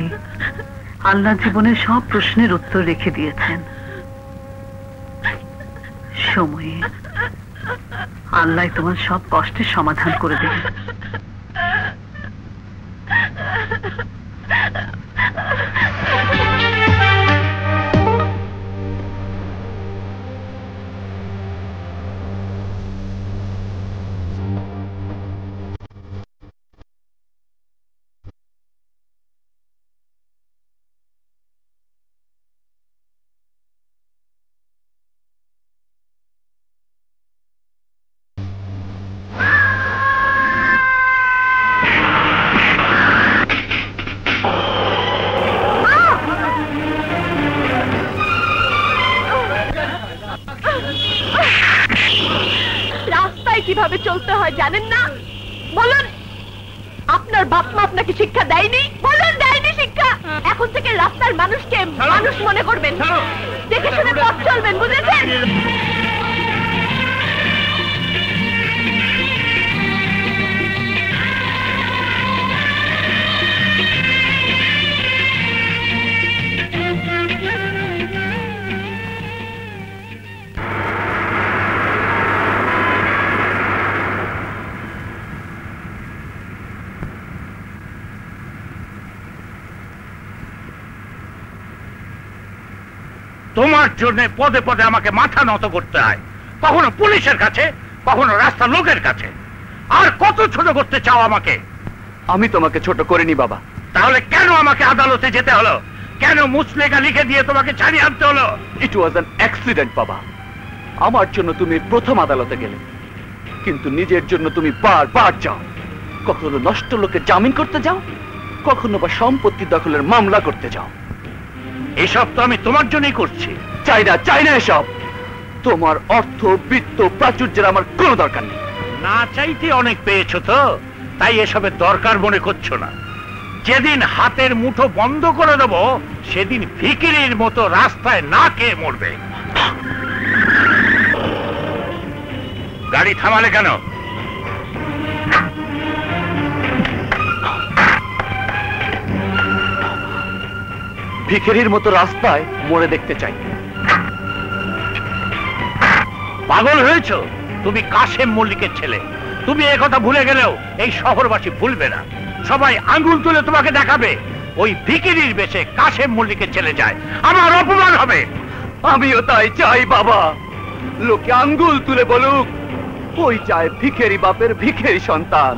আল্লাহ জীবনের সব প্রশ্নের উত্তর রেখে দিয়েছেন। সময়ে আল্লাহ তোমার সব কষ্টের সমাধান করে দেবে। কিভাবে চলতে হয় জানেন না? বলুন, আপনার বাপ মা আপনাকে শিক্ষা দেয়নি? বলুন, দেয়নি এখন থেকে রাস্তার মানুষকে মানুষ মনে করবেন, দেখে শুনে পথ চলবেন, বুঝেছেন? তোমার জন্য পদে পদে আমাকে মাথা নত করতে হয়, কখনো পুলিশের কাছে, কখনো রাস্তার লোকের কাছে। আর কত ছোট করতে চাও আমাকে? আমি তোমাকে ছোট করিনি বাবা। তাহলে কেন আমাকে আদালতে যেতে হলো? কেন মুসলেখা লিখে দিয়ে তোমাকে ছাড়িয়ে আনতে হলো? ইট ওয়াজ অ্যান অ্যাক্সিডেন্ট বাবা। আমার জন্য তুমি প্রথম আদালতে গেলে, কিন্তু নিজের জন্য তুমি বারবার যাও। কখনো নষ্ট লোকে জামিন করতে যাও, কখনো বা সম্পত্তি দখলের মামলা করতে যাও। এসব তো আমি তোমার জন্যই করছি। চাই না এসব। তোমার অর্থ, বৃত্ত, প্রাচুর্যের আমার কোনো দরকার নেই। না চাইতে অনেক পেয়েছো তো, তাই এসবের দরকার মনে করছো না। যেদিন হাতের মুঠো বন্ধ করে দেবো, সেদিন ভিখিরির মতো রাস্তায় না খেয়ে মরবে। গাড়ি থামালে কেন? ভিখিরির মতো রাস্তায় মরে দেখতে চাই। পাগল হয়েছো? তুমি কাশেম মল্লিকের ছেলে। তুমি একথা ভুলে গেলেও এই শহরবাসী ভুলবে না। সবাই আঙ্গুল তুলে তোমাকে দেখাবে। ওই ভিখিরির বেশে কাশেম মল্লিকের ছেলে যায়, আমার অপমান হবে। আমিও তাই চাই বাবা। লোকে আঙ্গুল তুলে বলুক, ওই চায় ভিখারি বাপের ভিখারি সন্তান,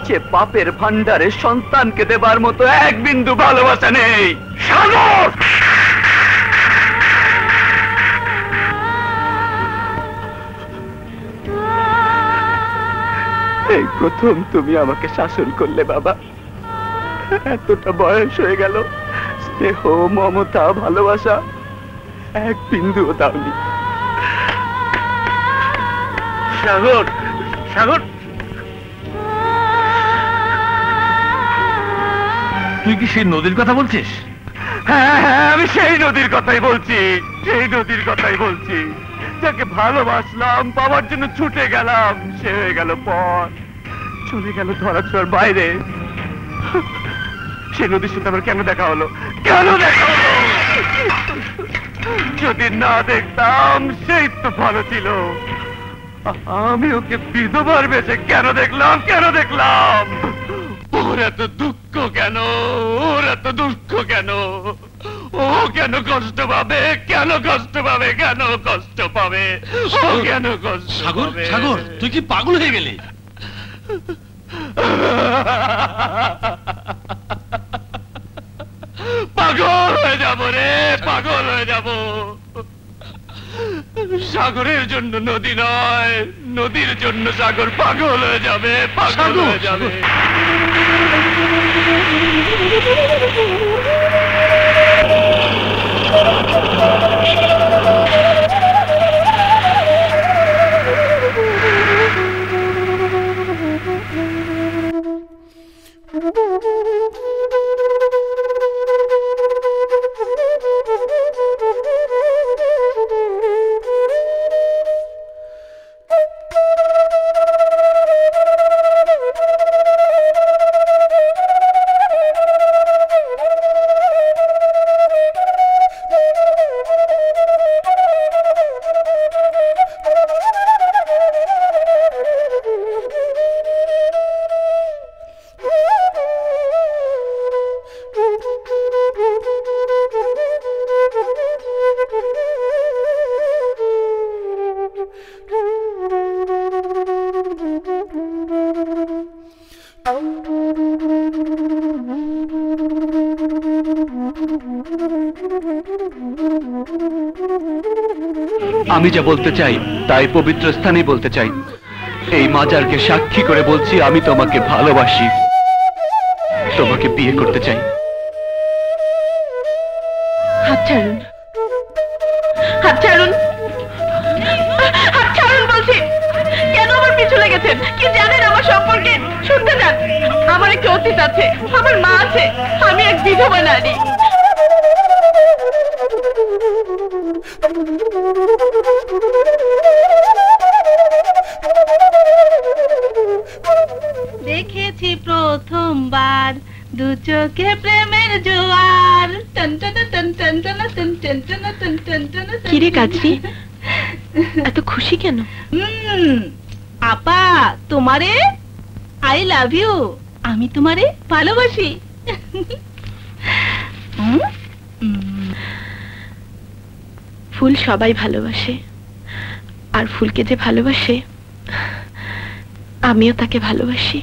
যে বাপের ভান্ডারে সন্তানকে দেবার মতো এক বিন্দু ভালোবাসা নেই। সাগর! এই প্রথম তুমি আমাকে শাসন করলে বাবা। এতটা বয়স হয়ে গেল, স্নেহ, মমতা, ভালোবাসা এক বিন্দুও দাওনি। সাগর, সাগর, তুই কি সেই নদীর কথা বলছিস? হ্যাঁ, আমি সেই নদীর কথাই বলছি, সেই নদীর কথাই বলছি, যাকে ভালোবাসলাম, পাওয়ার জন্য ছুটে গেলাম। সে হয়ে গেল পর, চলে গেল ধরাছোঁয়ার বাইরে। সেই নদীর সাথে আমার কেন দেখা হলো? কেন দেখা হলো? যদি না দেখতাম সেই তো ভালো ছিল। আমি ওকে বিধবার বেশে কেন দেখলাম? কেন দেখলাম? ওর এত দুঃখ কেন? ওর এত দুঃখ কেন? ও কেন কষ্ট পাবে? কেন কষ্ট পাবে? কেন কষ্ট পাবে? ও কেন কষ্ট? সাগর, সাগর, তুই কি পাগল হয়ে গেলি? পাগল হয়ে যাবো রে, পাগল হয়ে যাবো। সাগরের জন্য নদী নয়, নদীর জন্য সাগর পাগল হয়ে যাবে, পাগল হয়ে যাবে। আমি যা বলতে চাই তাই পবিত্র স্থানেই বলতে চাই। এই মাজারকে সাক্ষী করে বলছি, আমি তোমাকে ভালোবাসি, তোমাকে বিয়ে করতে চাই। হাত ছাড়ুন, হাত ছাড়ুন, হাত ছাড়ুন বলছি। কেন আমার পিছু লেগেছেন? কি জানেন আমার সম্পর্কে? শুনতে চান? আমার একটু অতীত আছে, আমার মা আছে, আমি এক বিধবা নারী। দেখেছি প্রথমবার দু চোখে প্রেমের জোয়ার। কিরে কাজরি, এত খুশি কেন? আপা তোমারে আই লাভ ইউ, আমি তোমারে ভালোবাসি। ফুল সবাই ভালোবাসে, আর ফুলকে যে ভালোবাসে আমিও তাকে ভালোবাসি।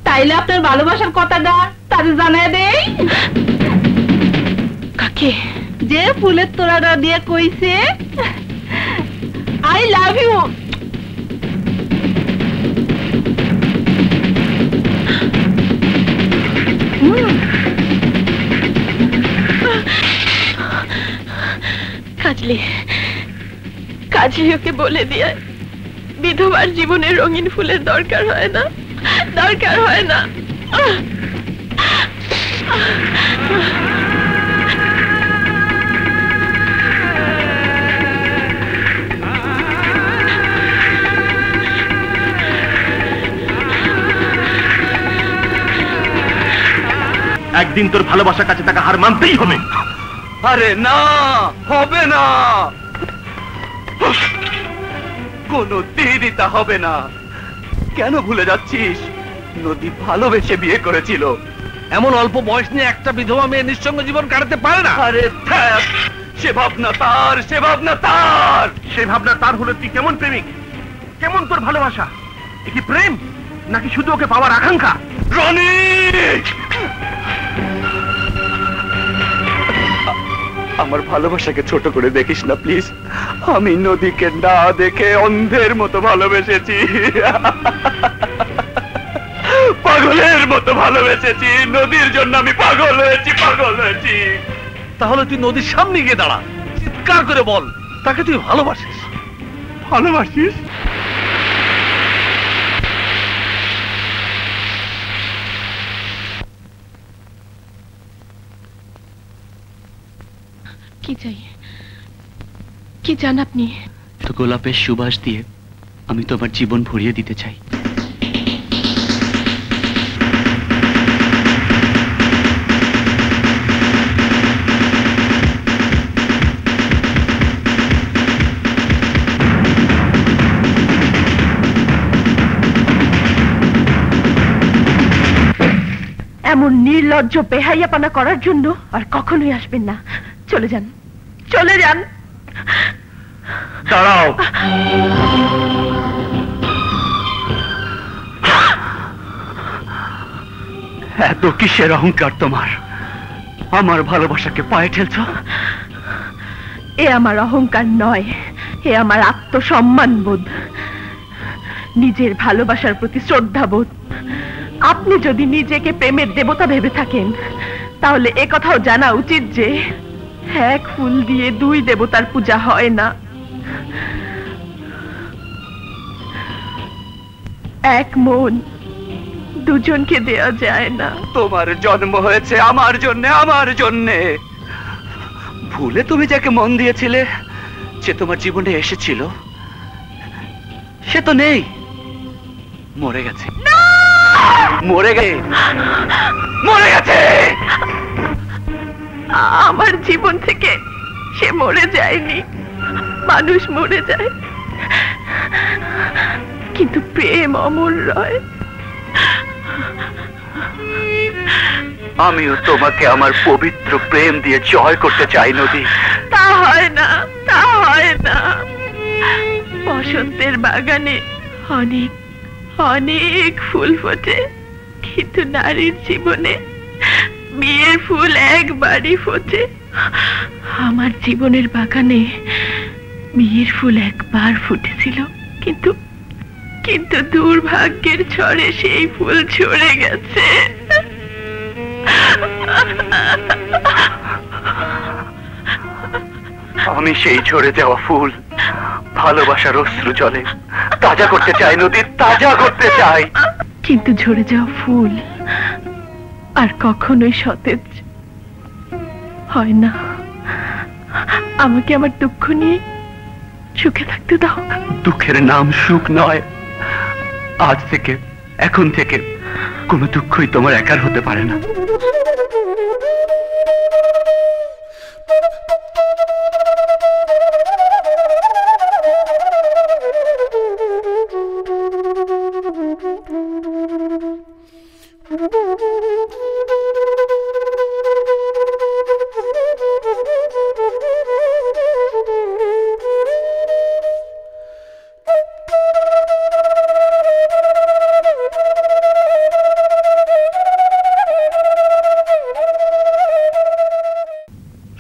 তাইলে আপনার ভালোবাসার কথাটা তারে জানায় দেই। কাকে? যে ফুলের তোড়াটা দিয়ে কইছে আই লাভ ইউ। কাজলি, কাজলি ওকে বলে দিয়ে বিধবার জীবনে রঙিন ফুলের দরকার হয় না, দরকার হয় না। একদিন তোর ভালোবাসার কাছে তাকে হার মানতেই হবে। আরে না, হবে না, কোনো দিনই তা হবে না। কেন ভুলে যাচ্ছিস? নদী ভালোবেসে বিয়ে করেছিল। এমন অল্প বয়স নিয়ে একটা বিধবা মেয়ে নিঃসঙ্গ জীবন কাটাতে পারে না। আরে সে ভাবনা তার, সে ভাবনা তার, সে ভাবনা তার হলে তুই কেমন প্রেমিক? কেমন তোর ভালোবাসা? এ কি প্রেম নাকি শুধু ওকে পাওয়ার আকাঙ্ক্ষা? রনি, আমার ভালোবাসাকে ছোট করে দেখিস না প্লিজ। আমি নদীকে না দেখে অন্ধের মতো ভালোবেসেছি, পাগলের মতো ভালোবেসেছি। নদীর জন্য আমি পাগল হয়েছি, পাগল হয়েছি। তাহলে তুই নদীর সামনে গিয়ে দাঁড়া, চিৎকার করে বল তাকে তুই ভালোবাসিস। ভালোবাসিস? কি চাই, কি চান আপনি? তো গোলাপের সুবাস দিয়ে আমি তোমার জীবন ভরিয়ে দিতে চাই। এমন নির্লজ্জ বেহাইয়াপনা করার জন্য আর কখনোই আসবেন না। চলে যান, চলে যান। দাঁড়াও, এত কিসের অহংকার তোমার? আমার ভালোবাসাকে পায়ে ঠেলছ? এ আমার অহংকার নয়, এ আমার আত্মসম্মান বোধ, নিজের ভালোবাসার প্রতি শ্রদ্ধা বোধ। আপনি যদি নিজেকে প্রেমের দেবতা ভেবে থাকেন তাহলে এ কথাও জানা উচিত যে এক ফুল দিয়ে দুই দেবতার পূজা হয় না। এক মন দুজনকে দেয়া যায় না। তোমার জন্ম হয়েছে আমার জন্যে, আমার জন্যে। ভুলে তুমি যাকে মন দিয়েছিলে, সে তোমার জীবনে এসেছিল, সে তো নেই, মরে গেছে। মরে গেছে, মরে গেছে। আমার জীবন থেকে সে মরে যায়নি। মানুষ মরে যায়, কিন্তু প্রেম অমর রয়। আমিও তোমাকে আমার পবিত্র প্রেম দিয়ে জয় করতে চাই নদী। তা হয় না, তা হয় না। বসন্তের বাগানে অনেক অনেক ফুল ফোটে, কিন্তু নারীর জীবনে বিয়ের ফুল একবারই ফোটে। আমার জীবনের বাগানে বিয়ের ফুল একবার ফুটেছিল, কিন্তু কিন্তু দুর্ভাগ্যের ঝড়ে সেই ফুল ঝরে গেছে। আমি সেই ঝরে যাওয়া ফুল ভালোবাসার অশ্রু জলে তাজা করতে চাই নদী, তাজা করতে চাই। কিন্তু ঝরে যাওয়া ফুল আর কখনোই সতেজ হয় না। আমাকে আমার দুঃখ নিয়ে সুখে থাকতে দাও। দুঃখের নাম সুখ নয়। আজ থেকে, এখন থেকে কোনো দুঃখই তোমার একার হতে পারে না।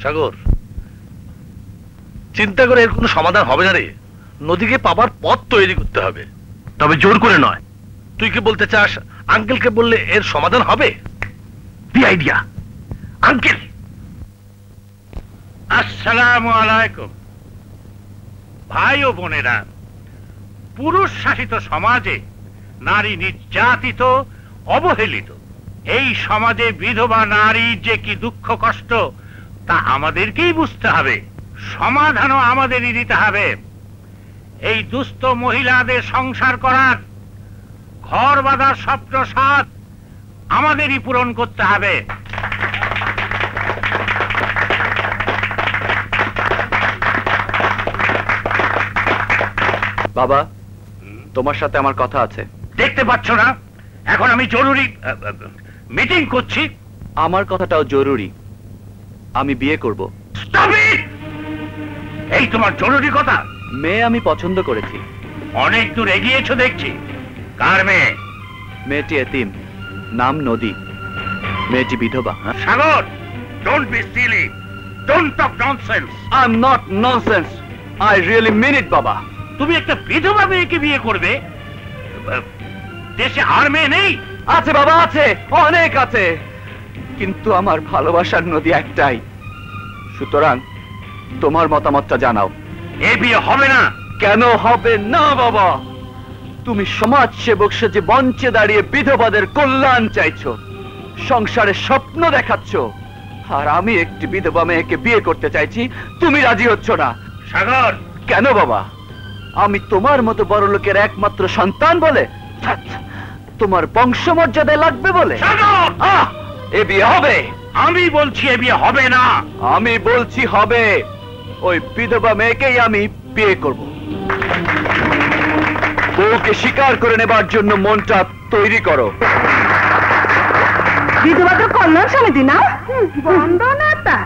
সাগর, চিন্তা করে এর কোনো সমাধান হবে না রে। নদীকে পাবার পথ তৈরি করতে হবে, তবে জোর করে নয়। তুই কি বলতে চাস আঙ্কেলকে বললে এর সমাধান হবে? The idea uncle. আসসালামু আলাইকুম ভাই ও বোনেরা। পুরুষ শাসিত সমাজে নারী নির্যাতিত, অবহেলিত। এই সমাজে বিধবা নারীর যে কি দুঃখ কষ্ট তা আমাদেরকেই বুঝতে হবে, সমাধানও আমাদেরই দিতে হবে। এই দুস্থ মহিলাদের সংসার করার, ঘর বাঁধার স্বপ্ন সাধ আমাদেরই পূরণ করতে হবে। বাবা, তোমার সাথে আমার কথা আছে। দেখতে পাচ্ছ না এখন আমি জরুরি মিটিং করছি? আমার কথাটাও জরুরি। আমি বিয়ে করব। এই তোমার জরুরি কথা? মেয়ে আমি পছন্দ করেছি। অনেক দূর এগিয়েছো দেখছি। কার মেয়ে? মেয়েটি এতিম, নাম নদী। মেয়েটি বিধবা। Sagar, don't be silly, don't talk nonsense. I am not nonsense, I really mean it বাবা। তুমি একটা বিধবা মেয়েকে বিয়ে করবে? দেশে আর মেয়ে নেই? আছে বাবা, আছে, অনেক আছে, কিন্তু আমার ভালোবাসার নদী একটাই। সুতরাং তোমার মতামতটা জানাও। এ বিয়ে হবে না। কেন হবে না বাবা? তুমি সমাজ সেবক সেজে মঞ্চে দাঁড়িয়ে বিধবাদের কল্যাণ চাইছো, সংসারের স্বপ্ন দেখাচ্ছ, আর আমি একটি বিধবা মেয়েকে বিয়ে করতে চাইছি, তুমি রাজি হচ্ছ না। সাগর, কেন বাবা? আমি তোমার মতো বড় লোকের একমাত্র সন্তান বলে? তোমার বংশমর্যাদায় লাগবে বলে? এ বিয়ে হবে। আমি বলছি এ বিয়ে হবে না। আমি বলছি হবে। ওই বিধবা মেয়েকেই আমি বিয়ে করব। বউকে স্বীকার করে নেবার জন্য মনটা তৈরি করো। বিধবাদের কল্যাণ সমিতি না? বন্দনাতা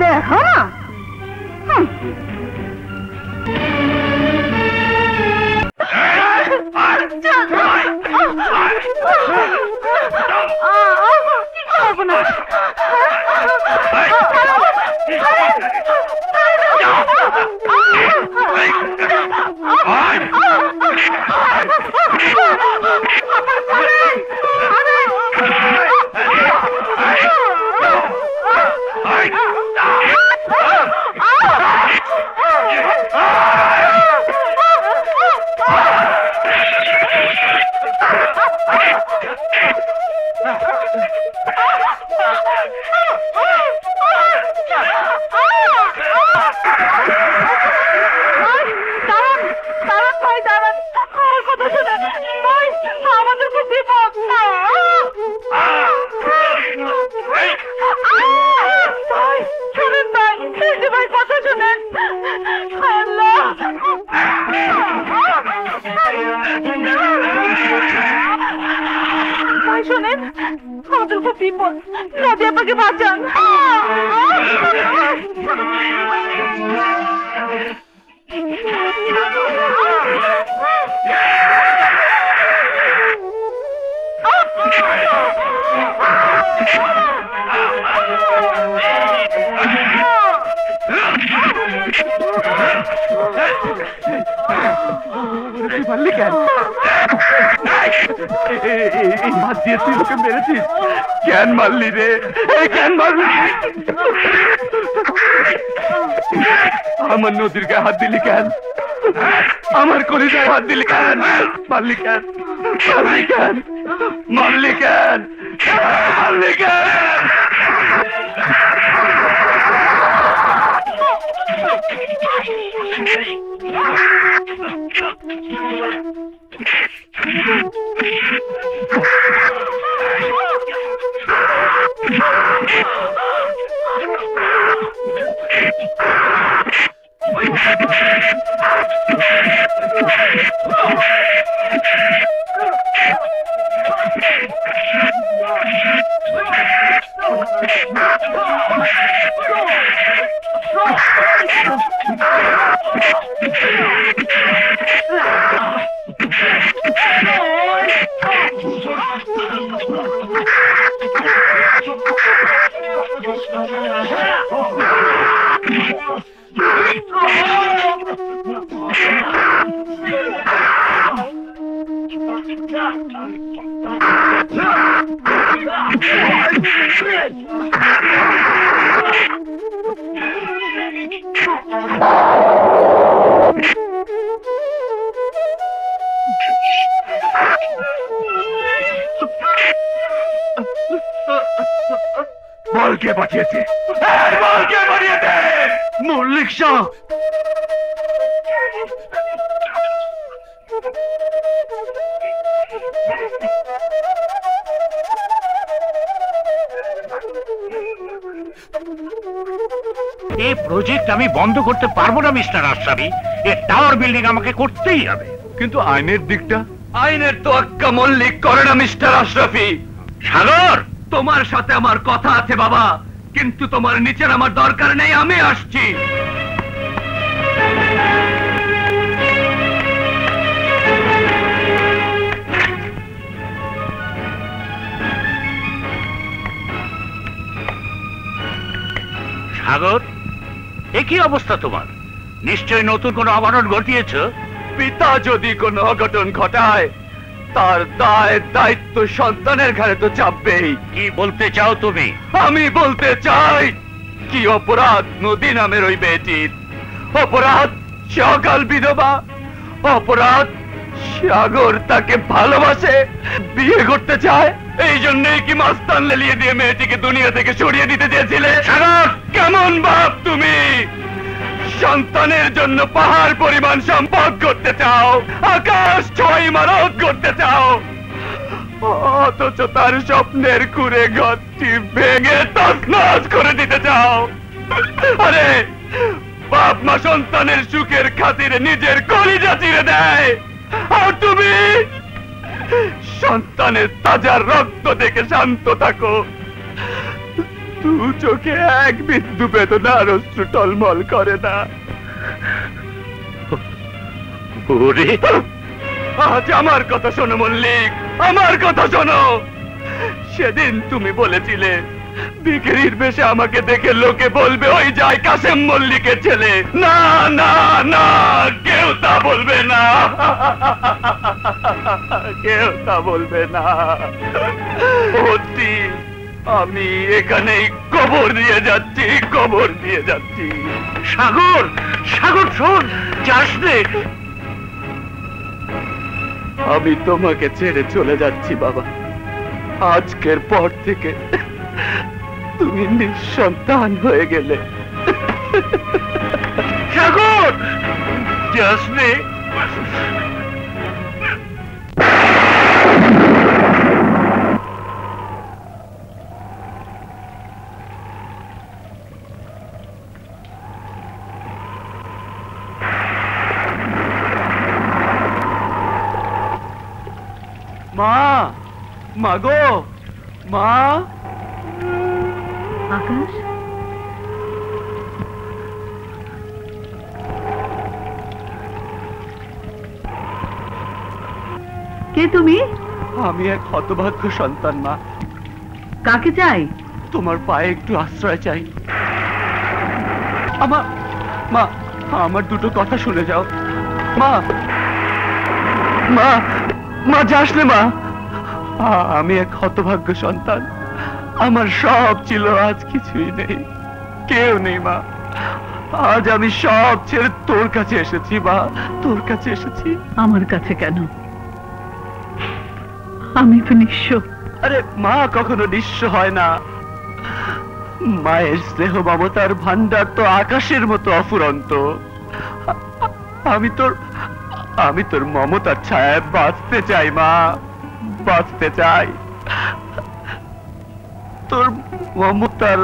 দেখো না। শোনেন, আমাদের খুব বিপদ, নদী আপনাকে বাঁচান। পারলি কেন? এই হাত দিয়ে তুই ওকে মেরেছিস? কেন মারলি রে? কেন মারলি? আমার নদীর গায়ে হাত দিলি কেন? আমার কলিজায় হাত দিলি কেন? মারলি কেন? মারলি কেন? মারলি কেন? বল কে পাঠিয়েছে? বল কে পাঠিয়েছে? মল্লিক শাহ। এই প্রজেক্ট আমি বন্ধ করতে পারবো না মিস্টার আশরাফি। এই টাওয়ার বিল্ডিং আমাকে করতেই হবে। কিন্তু আইনের দিকটা? আইনের তোয়াক্কা মল্লিক করে না মিস্টার আশরাফি। সাগর, তোমার সাথে আমার কথা আছে বাবা, কিন্তু তোমার নিচের আমার দরকার নেই, আমি আসছি। সাগর, এ কি অবস্থা তোমার? নিশ্চয় নতুন কোনো অঘটন ঘটিয়েছ। পিতা যদি কোনো অঘটন ঘটায় তার দায় দায়িত্ব সন্তানের ঘাড়ে তো চাপবেই। কি বলতে চাও তুমি? আমি বলতে চাই, কি অপরাধ নদী নামের ওই মেয়েটির? অপরাধ সে অকাল বিধবা, অপরাধ সাগর তাকে ভালোবাসে, বিয়ে করতে চায়। এই জন্যই কি মাস্তান লেলিয়ে দিয়ে মেয়েটিকে দুনিয়া থেকে সরিয়ে দিতে চেয়েছিলে? সাগর, কেমন বাপ তুমি? সন্তানের জন্য পাহাড় পরিমাণ সম্পদ করতে চাও, আকাশ ছয় ইমারত করতে চাও, অথচ তার স্বপ্নের কুড়ে ঘরটি ভেঙে তছনছ করে দিতে চাও। আরে বাপ মা সন্তানের সুখের খাতিরে নিজের কলিজা চিরে দেয়, আর তুমি সন্তানের তাজা রক্ত দেখে শান্ত থাকো। দু চোখে এক বিন্দু বেদনার অশ্রু টলমল করে না। আজ আমার কথা শোনো মল্লিক, আমার কথা শোনো। সেদিন তুমি বলেছিলে ভিখিরির বেশে আমাকে দেখে লোকে বলবে ওই যায় কাসেম মল্লিকের ছেলে। না না না, কেউ তা বলবে না, কেউ তা বলবে না। অতি আমি এখানেই কবর দিয়ে যাচ্ছি, কবর দিয়ে যাচ্ছি। সাগর, সাগর শোন, যাস রে। আমি তোমাকে ছেড়ে চলে যাচ্ছি বাবা। আজকের পর থেকে তুমি নিঃসন্তান হয়ে গেলে। সাগর, যাস রে। মা, মা গো, মা। আকাশ, কে তুমি? আমি এক হতভাগ্য সন্তান মা। কাকে চাই? তোমার পায়ে একটু আশ্রয় চাই। আমার মা, আমার দুটো কথা শুনে যাও মা। মা, মা যাস না মা। আমি এক হতভাগ্য সন্তান, আমার সব ছিল, আজ কিছুই নেই, কেউ নেই মা। আজ আমি সব ছেড়ে তোর কাছে এসেছি মা, তোর কাছে এসেছি। আমার কাছে কেন? আমি তো নিঃস্ব। আরে মা কখনো নিঃস্ব হয় না। মায়ের স্নেহ মমতার ভান্ডার তো আকাশের মতো অফুরন্ত। আমি তোর মমতার ছায়ায় বাঁচতে চাই মা, বাঁচতে চাই। তোর মমতার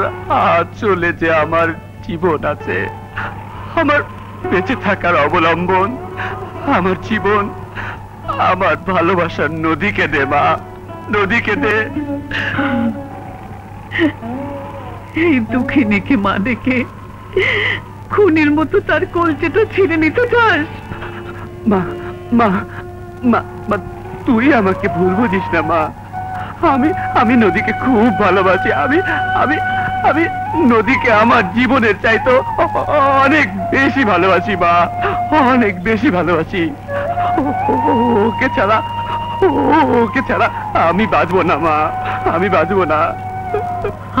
আঁচলে যে আমার জীবন আছে, আমার বেঁচে থাকার অবলম্বন, আমার জীবন, আমার ভালোবাসার নদীকে দে মা, নদীকে দে। এই দুঃখিনীকে মা ডেকে খুনির মতো তার কলচেটা ছিঁড়ে নিতে চাস? মা মা মা মা তুই আমাকে ভুল বুঝিস না মা। আমি নদীকে খুব ভালোবাসি। আমি নদীকে আমার জীবনের চাইতো অনেক বেশি ভালোবাসি মা, অনেক বেশি ভালোবাসি। ওকে ছাড়া আমি বাঁচবো না মা, আমি বাঁচবো না।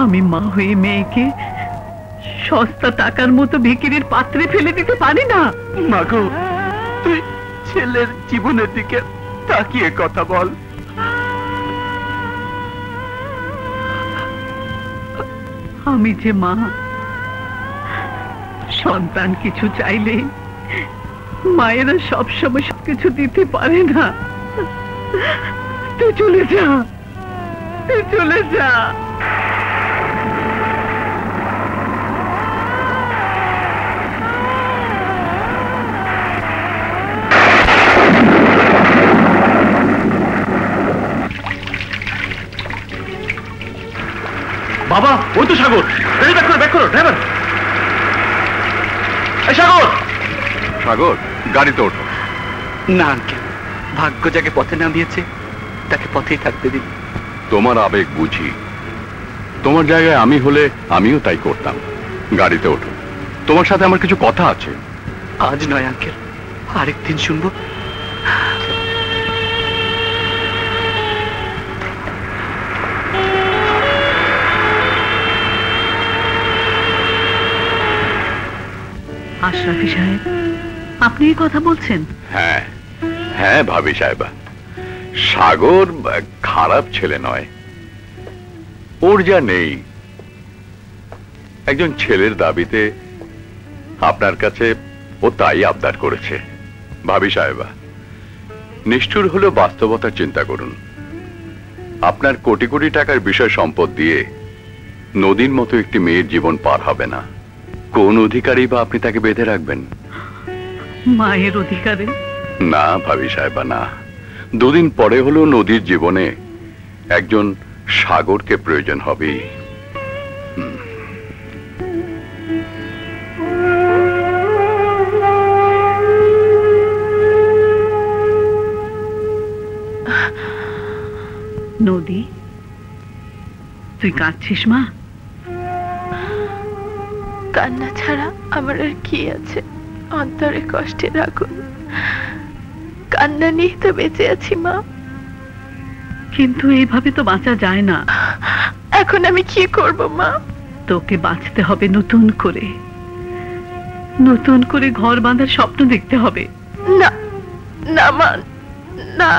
আমি মা হয়ে মেয়েকে সস্তা টাকার মতো ভিখিরির পাত্রে ফেলে দিতে পারি না। মাগো, তুই ছেলের জীবনের দিকে তাকিয়ে কথা বল। আমি যে মা, সন্তান কিছু চাইলে মায়েরা সবসময় সবকিছু দিতে পারে না। তুই চলে যা, তুই চলে যা। বাবা, ওই তো সাগর। গাড়ি ব্যাক করো ড্রাইভার। সাগর, সাগর, গাড়িতে ওঠো। না আঙ্কেল, ভাগ্য যাকে পথে নামিয়েছে তাকে পথেই থাকতে দিন। তোমার আবেগ বুঝি, তোমার জায়গায় আমি হলে আমিও তাই করতাম। গাড়িতে ওঠো, তোমার সাথে আমার কিছু কথা আছে। আজ নয় আঙ্কেল, আরেকদিন শুনবো। আশরাফি সাহেব, আপনি এই কথা বলছেন? হ্যাঁ হ্যাঁ ভাবি সাহেবা, সাগর খারাপ ছেলে নয়। ওর যা নেই, একজন ছেলের দাবিতে আপনার কাছে ও তাই আবদার করেছে। ভাবি সাহেবা, নিষ্ঠুর হলেও বাস্তবতার চিন্তা করুন। আপনার কোটি কোটি টাকার বিষয় সম্পদ দিয়ে নদীর মতো একটি মেয়ের জীবন পার হবে না। কোন অধিকারই বা আপনি তাকে বেঁধে রাখবেন? মায়ের অধিকারে? না ভাবি সাহেবা, না। দুদিন পরে হলেও নদীর জীবনে একজন সাগরকে প্রয়োজন হবেই। নদী, তুই কাঁদছিস মা? কান্না ছাড়া আমার আর কি আছে? অন্তরে কষ্টে রাখুন, কান্না নিয়ে তো বেঁচে আছি মা। কিন্তু এইভাবে তো বাঁচা যায় না। এখন আমি কি করব মা? তোকে বাঁচতে হবে নতুন করে, নতুন করে ঘর বাঁধার স্বপ্ন দেখতে হবে। না না মা, না,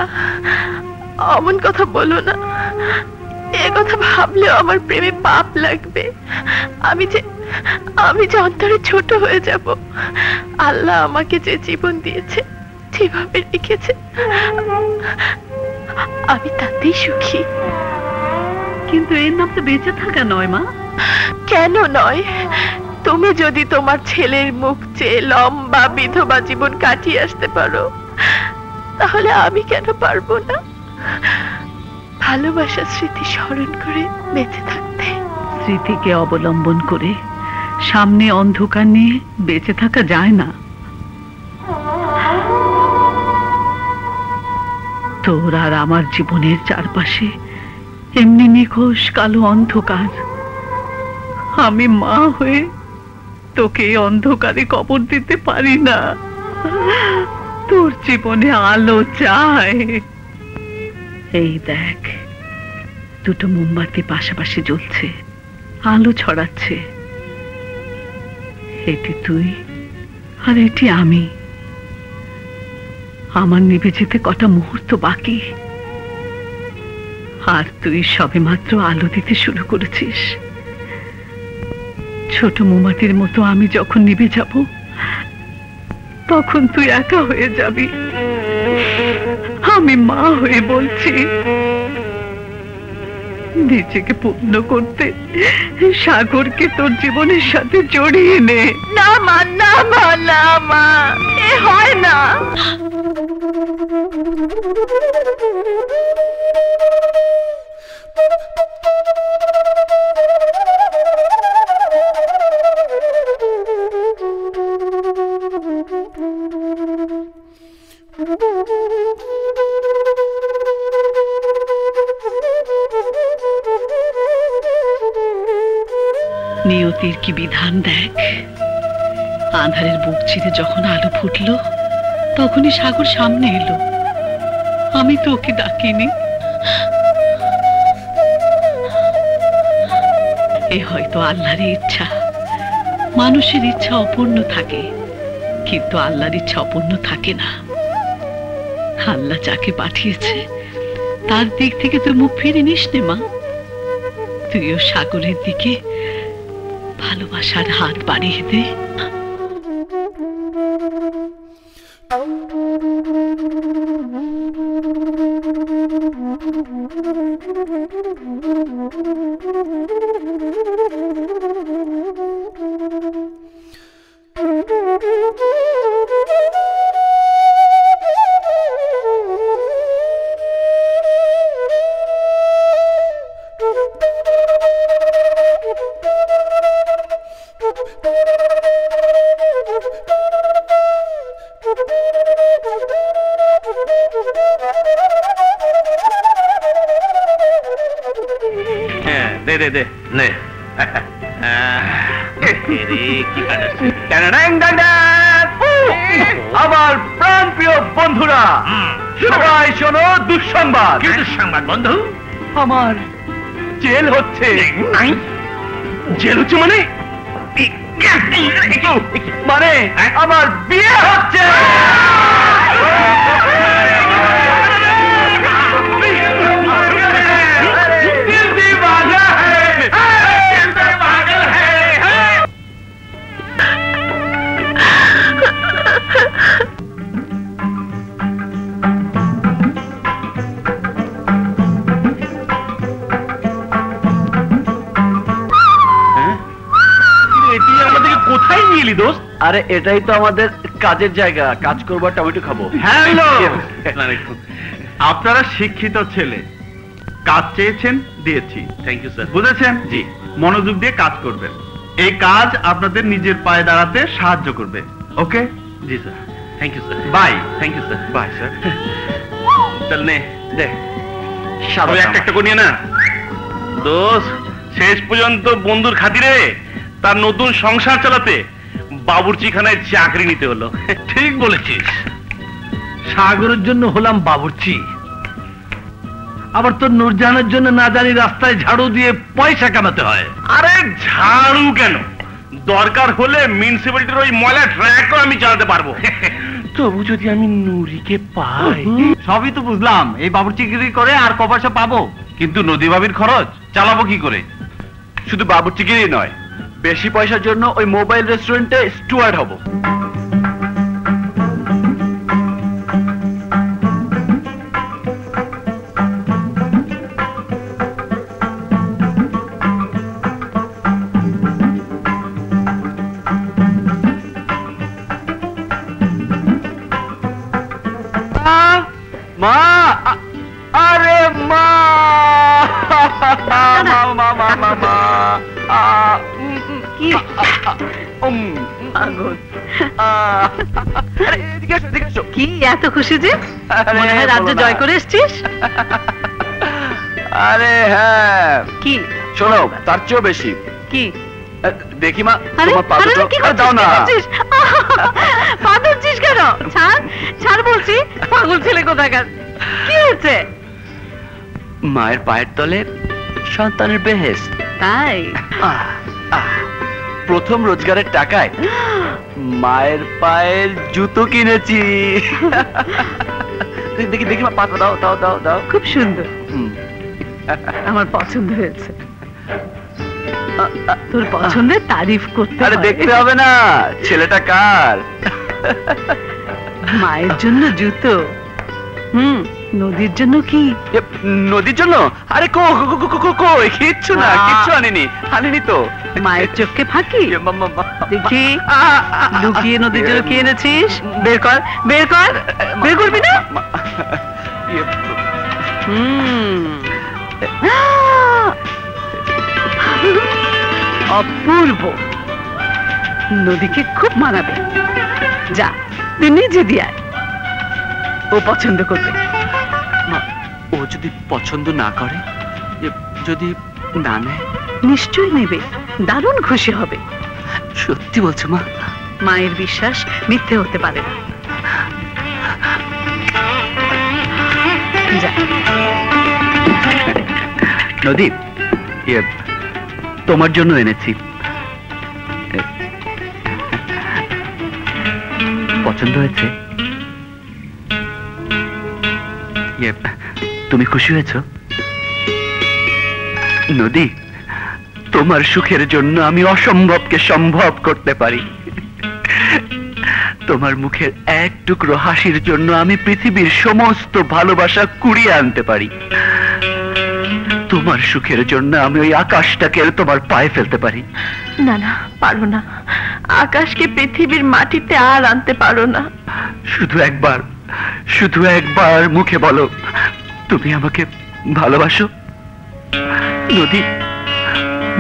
অমন কথা বলো না। এ কথা ভাবলেও আমার প্রেমে পাপ লাগবে। আমি যে অন্তরে ছোট হয়ে যাব। আল্লাহ আমাকে যে জীবন দিয়েছে, যেভাবে রেখেছে, আমি তাতেই সুখী। কিন্তু এর নাম তো বেঁচে থাকা নয় মা। কেন নয়? তুমি যদি তোমার ছেলের মুখ চেয়ে লম্বা বিধবা জীবন কাটিয়ে আসতে পারো, তাহলে আমি কেন পারবো না? ভালোবাসার স্মৃতি স্মরণ করে বেঁচে থাকতে। স্মৃতিকে অবলম্বন করে সামনে অন্ধকার নিয়ে বেঁচে থাকা যায় না। তোর আর আমার জীবনের চারপাশে এমনি নিখোশ কালো অন্ধকার। আমি মা হয়ে তোকে এই অন্ধকারে কবর দিতে পারি না। তোর জীবনে আলো চাই। এই দেখ, দুটো মোমবাতি পাশাপাশি জ্বলছে, আলো ছড়াচ্ছে। এটি তুই আর এটি আমি। আমার নিভে যেতে কটা মুহূর্ত বাকি। আর তুই সবেমাত্র আলো দিতে শুরু করেছিস। ছোট মোমবাতির মতো আমি যখন নিভে যাব, তখন তুই একা হয়ে যাবি। আমি মা হয়ে বলছি, নিজেকে পূর্ণ করতে সাগরকে তোর জীবনের সাথে জড়িয়ে নে। না মা, না মা, না মা, এ হয় না। নিয়তির কি বিধান দেখ, আঁধারের বুক চিরে যখন আলো ফুটলো, তখনই সাগর সামনে এলো। আমি তো ওকে ডাকিনি। এ হয়তো আল্লাহর ইচ্ছা। মানুষের ইচ্ছা অপূর্ণ থাকে, কিন্তু আল্লাহর ইচ্ছা অপূর্ণ থাকে না। আল্লাহ যাকে পাঠিয়েছে তার দিক থেকে তুই মুখ ফিরে নিস নে মা। তুইও সাগরের দিকে ভালোবাসার হাত বাড়িয়ে দে। আমার প্রাণ প্রিয় বন্ধুরা, সবাই শোনো দুঃসংবাদ। কি দুঃসংবাদ বন্ধু? আমার জেল হচ্ছে। জেল হচ্ছে মানে? মানে আমার বিয়ে হচ্ছে। কোথায় নিয়ে এলি দোস্ত? আরে এটাই তো আমাদের কাজের জায়গা, কাজ করবো, টমেটো খাবো। হ্যালো, আপনারা শিক্ষিত ছেলে, কাজ চেয়েছেন, দিয়েছি। Thank you sir. বুঝেছেন? জি। মনোযোগ দিয়ে কাজ করবেন। এই কাজ আপনাদের নিজের পায়ে দাঁড়াতে সাহায্য করবে। ওকে? জি sir. Thank you sir. Bye. Thank you sir. Bye sir. চল নে দে, সবাই একটা একটা করে নিয়ে না। দোস্ত, শেষ পর্যন্ত বন্ধুর খাতিরে তার নতুন সংসার চালাতে বাবুর্চিখানায় চাকরি নিতে হলো। ঠিক বলেছিস, সাগরের জন্য হলাম বাবুর্চি, আবার তোর নূরজাহানের জন্য না জানি রাস্তায় ঝাড়ু দিয়ে পয়সা কামাতে হয়। আরে ঝাড়ু কেন, দরকার হলে মিউনিসিপ্যালিটির ওই ময়লা ট্রাকও আমি চালাতে পারবো। তবু যদি আমি নুরিকে পাই। সবই তো বুঝলাম, এই বাবুর্চিগিরি করে আর ক পয়সা পাবো, কিন্তু নদী ভাবির খরচ চালাবো কি করে? শুধু বাবুর্চিগিরি নয়, বেশি পয়সার জন্য ওই মোবাইল রেস্টুরেন্টে স্টুয়ার্ড হব। মা, আরে মা, মা মা মা মা মা, কি কি এত খুশি যে? মনে হয় রাজ্য জয় করে এসছিস। আরে হ্যাঁ, কি শোনো, তার চেয়েও বেশি। কি দেখি মা, তোমার পা দুটো দাও না। পা ধরছিস কেন? ছাড় ছাড় বলছি, পাগল ছেলে কোথাকার। কি হয়েছে? মায়ের পায়ের তলে সন্তানের বেহেশত। তাই? প্রথম রোজগারের টাকায় মায়ের পায়ের জুতো কিনেছি। দেখি দেখি মা, পাতা দাও দাও দাও দাও। খুব সুন্দর। আমার পছন্দ হয়েছে। তোর পছন্দের তারিফ করতে আরে দেখতে হবে না ছেলেটা কার। মায়ের জন্য জুতো, নদীর জন্য কি? নদীর জন্য? আরে কিচ্ছু না, কিচ্ছু আনিনি তো। মায়ের চোখকে ফাঁকি? দেখি লুকিয়ে নদীর জন্য কি এনেছিস? বের কর, বের কর, বের করবি না? অপূর্ব, নদীকে খুব মানাবে। যা তুই নিজে দিয়ে, ও পছন্দ করবে। ও যদি পছন্দ না করে, যদি না নেয়? নিশ্চয়ই নেবে, দারুণ খুশি হবে। সত্যি বলছো মা? মায়ের বিশ্বাস মিথ্যে হতে পারে না। নদী, তোমার জন্য এনেছি। পছন্দ হয়েছে? তুমি খুশি হয়েছ? নদী, তোমার সুখের জন্য আমি অসম্ভবকে সম্ভব করতে পারি। তোমার মুখের এক টুকরো হাসির জন্য আমি পৃথিবীর সমস্ত ভালোবাসা কুড়িয়ে আনতে পারি। তোমার সুখের জন্য আমি ওই আকাশটাকে তোমার পায়ে ফেলতে পারি। না না, পারো না। আকাশকে পৃথিবীর মাটিতে আর আনতে পারো না। শুধু একবার মুখে বলো, তুমি আমাকে ভালোবাসো। নদী,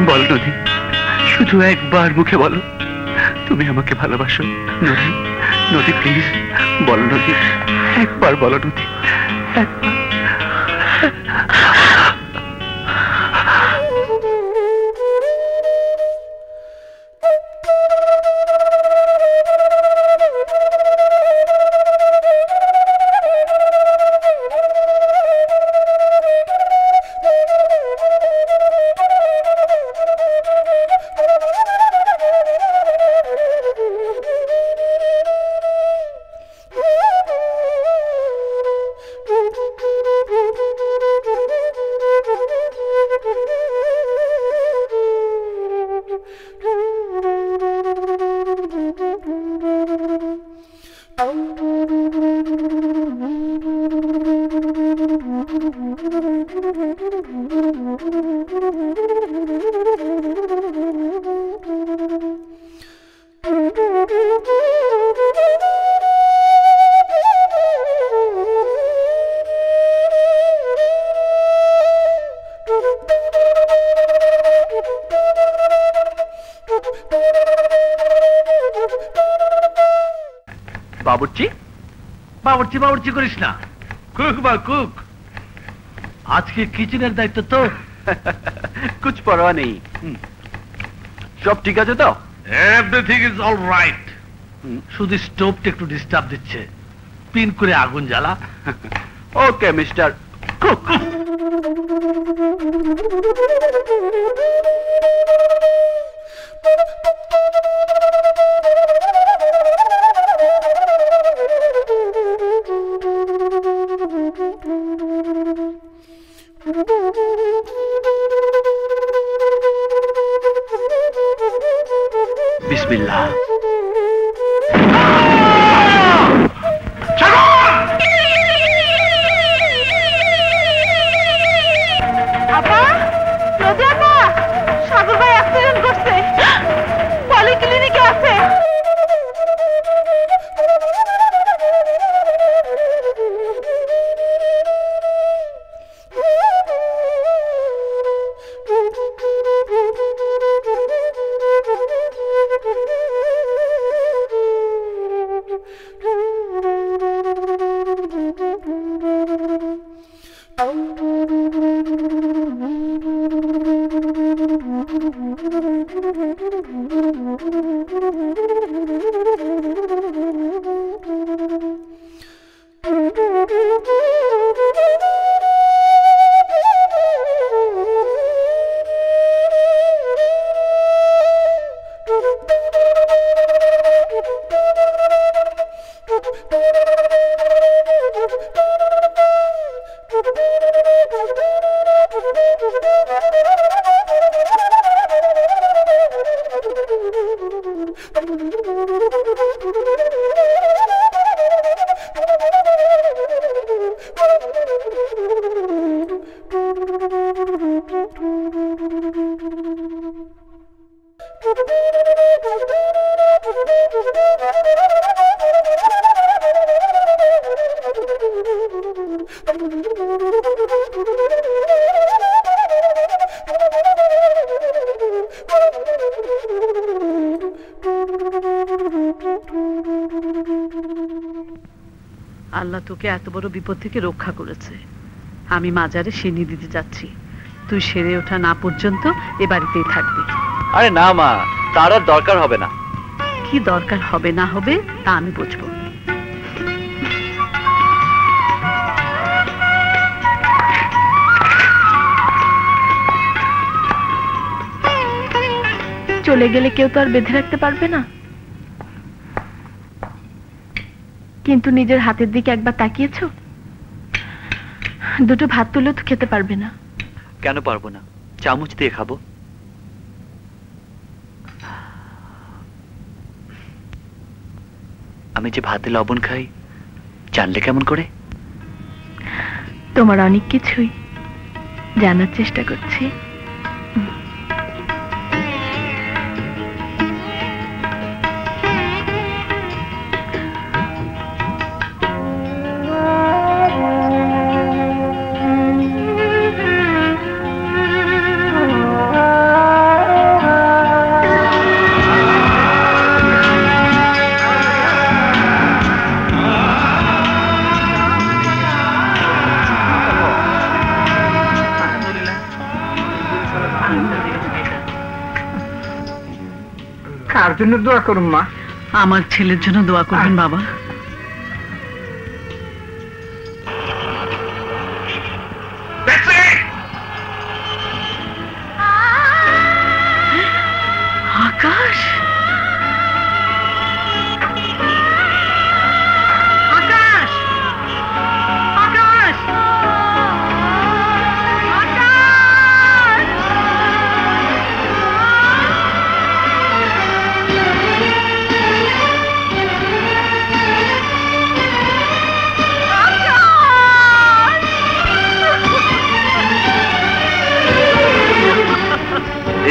বল নদী, শুধু একবার মুখে বলো, তুমি আমাকে ভালোবাসো। নদী, নদী প্লিজ বল নদী, একবার বলো নদী, একবার। বাবুর্চি বাবুর্চি বাবুর্চি করিস না, কুক বা কুক। আজকে কিচেনের দায়িত্ব তো। কুছ পরোয়া নেই, সব ঠিক আছে তো? Everything is all right. শুধু স্টোভটা একটু ডিস্টার্ব দিচ্ছে, পিন করে আগুন জ্বালা। Okay mister cook. বিসমিল্লাহ। আপা, নদী আপা, সাগর ভাই অ্যাক্সিডেন্ট করছে, পলিক্লিনিকে আছে। আল্লাহ তোকে এত বড় বিপদ থেকে রক্ষা করেছে। আমি মাজারে সিনি দিতে যাচ্ছি, তুই সেরে ওঠা না পর্যন্ত এ বাড়িতেই থাকবি। আরে না মা, তার আর দরকার হবে না। কি দরকার হবে না হবে তা আমি বুঝবো। চলে গেলে কেউ তো আর বেঁধে রাখতে পারবে না, কিন্তু নিজের হাতের দিকে একবার তাকিয়েছো? দুটো ভাত তুলেও তো খেতে পারবে না। কেন পারবো না, চামচ দিয়ে খাবো। আমি যে ভাতে লবণ খাই জানলে কেমন করে? তোমার অনেক কিছুই জানার চেষ্টা করছি। কার জন্য দোয়া করুন মা? আমার ছেলের জন্য দোয়া করবেন বাবা। আকাশ, আকাশ, আকাশ,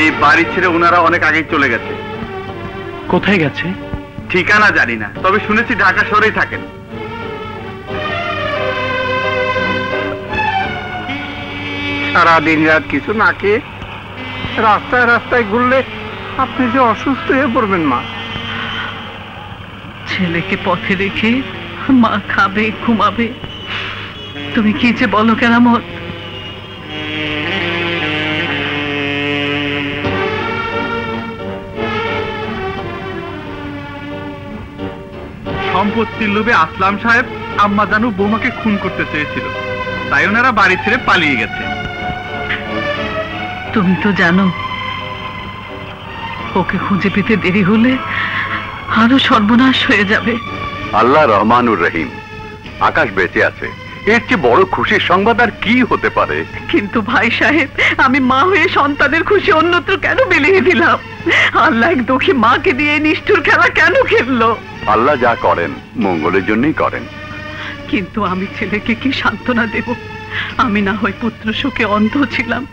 এই বাড়ি ছেড়ে ওনারা অনেক আগেই চলে গেছে। কোথায় গেছে? ঠিকানা জানি না, তবে শুনেছি ঢাকা শহরেই থাকেন। সারাদিন রাত কিছু না খেয়ে রাস্তায় রাস্তায় ঘুরলে আপনি যে অসুস্থ হয়ে পড়বেন মা। ছেলেকে পথে রেখে মা খাবে ঘুমাবে, তুমি কি যে বলো কেরামত। সম্পত্তির লোভে আসলাম সাহেব আম্মা জানু বৌমাকে খুন করতে চেয়েছিল, তাই ওনারা বাড়ি ছেড়ে পালিয়ে গেছে। তুমি তো জানো ওকে খুঁজে পেতে দেরি হলে আরো সর্বনাশ হয়ে যাবে। আল্লাহ রহমানুর রহিম, আকাশ বেঁচে আছে, এর চেয়ে বড় খুশির সংবাদ আর কি হতে পারে? কিন্তু ভাই সাহেব, আমি মা হয়ে সন্তানের খুশি অন্যত্র কেন বিলিয়ে দিলাম? আল্লাহ এক দুঃখী মাকে দিয়ে নিষ্ঠুর খেলা কেন খেললো? আল্লাহ যা করেন মঙ্গলের জন্যই করেন। কিন্তু আমি ছেলেকে কি সান্ত্বনা দেব? আমি না হয় পুত্র শোকে অন্ধ ছিলাম,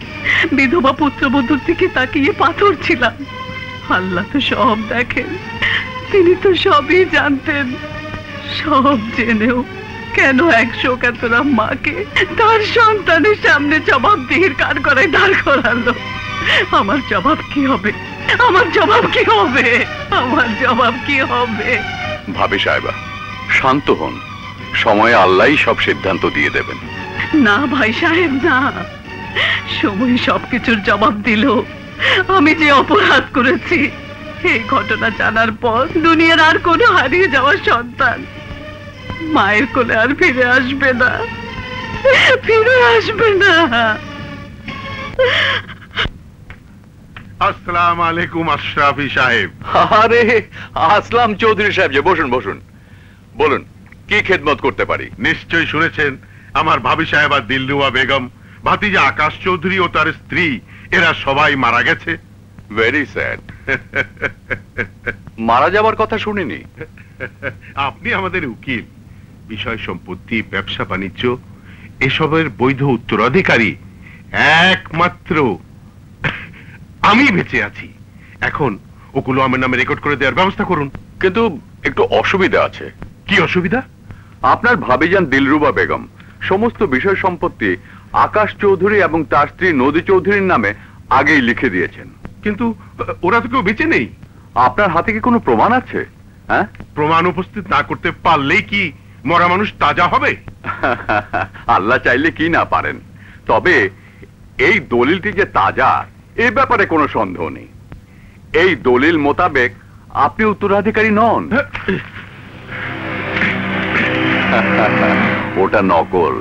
বিধবা পুত্রবধূর দিকে তাকিয়ে পাথর ছিলাম। আল্লাহ তো সব দেখেন, তিনি তো সবই জানতেন। সব জেনেও কেন এক শোকাতুরা মাকে তার সন্তানের সামনে জবাবদিহির কার করে দাঁড় করালো? আমার জবাব কি হবে? আমার জবাব কি হবে? আমার জবাব কি হবে? ভাবি সাহেবা, শান্ত হন, সময়ে আল্লাহই সব সিদ্ধান্ত দিয়ে দেবেন। না ভাই সাহেব, না, সময় সবকিছুর জবাব দিল। আমি যে অপরাধ করেছি এই ঘটনা জানার পর দুনিয়ার আর কোনো হারিয়ে যাওয়া সন্তান মায়ের কোলে আর ফিরে আসবে না, ফিরে আসবে না। আসসালামু আলাইকুম আশরাফি সাহেব। আরে আসলাম চৌধুরী সাহেব, যে বসুন বসুন, বলুন কি খেদমত করতে পারি? নিশ্চয়ই শুনেছেন আমার ভাবি সাহেব আর দিলরুবা বেগম, ভাতিজা আকাশ চৌধুরী ও তার স্ত্রী, এরা সবাই মারা গেছে। Very sad. মারা যাবার কথা শুনিনি। আপনি আমাদের উকিল, বিষয় সম্পত্তি, ব্যবসা বাণিজ্য এসবের বৈধ উত্তরাধিকারী একমাত্র আমি বেঁচে আছি। এখন ওগুলো আমার নামে রেকর্ড করে দেওয়ার ব্যবস্থা করুন। কিন্তু একটু অসুবিধা আছে। কি অসুবিধা? আপনার ভাবিজান দিলরুবা বেগম সমস্ত বিষয় সম্পত্তি আকাশ চৌধুরী এবং তার স্ত্রী নদী চৌধুরীর নামে আগেই লিখে দিয়েছেন। কিন্তু ওরা তো কেউ বেঁচে নেই। আপনার হাতে কি কোনো প্রমাণ আছে? হ্যাঁ, প্রমাণ উপস্থিত না করতে পারলেই কি মরা মানুষ তাজা হবে? আল্লাহ চাইলে কি না পারেন, তবে এই দলিলটি যে তাজা এ ব্যাপারে কোনো সন্দেহ নেই। এই দলিল মোতাবেক আপনি উত্তরাধিকারী নন। ওটা নকল।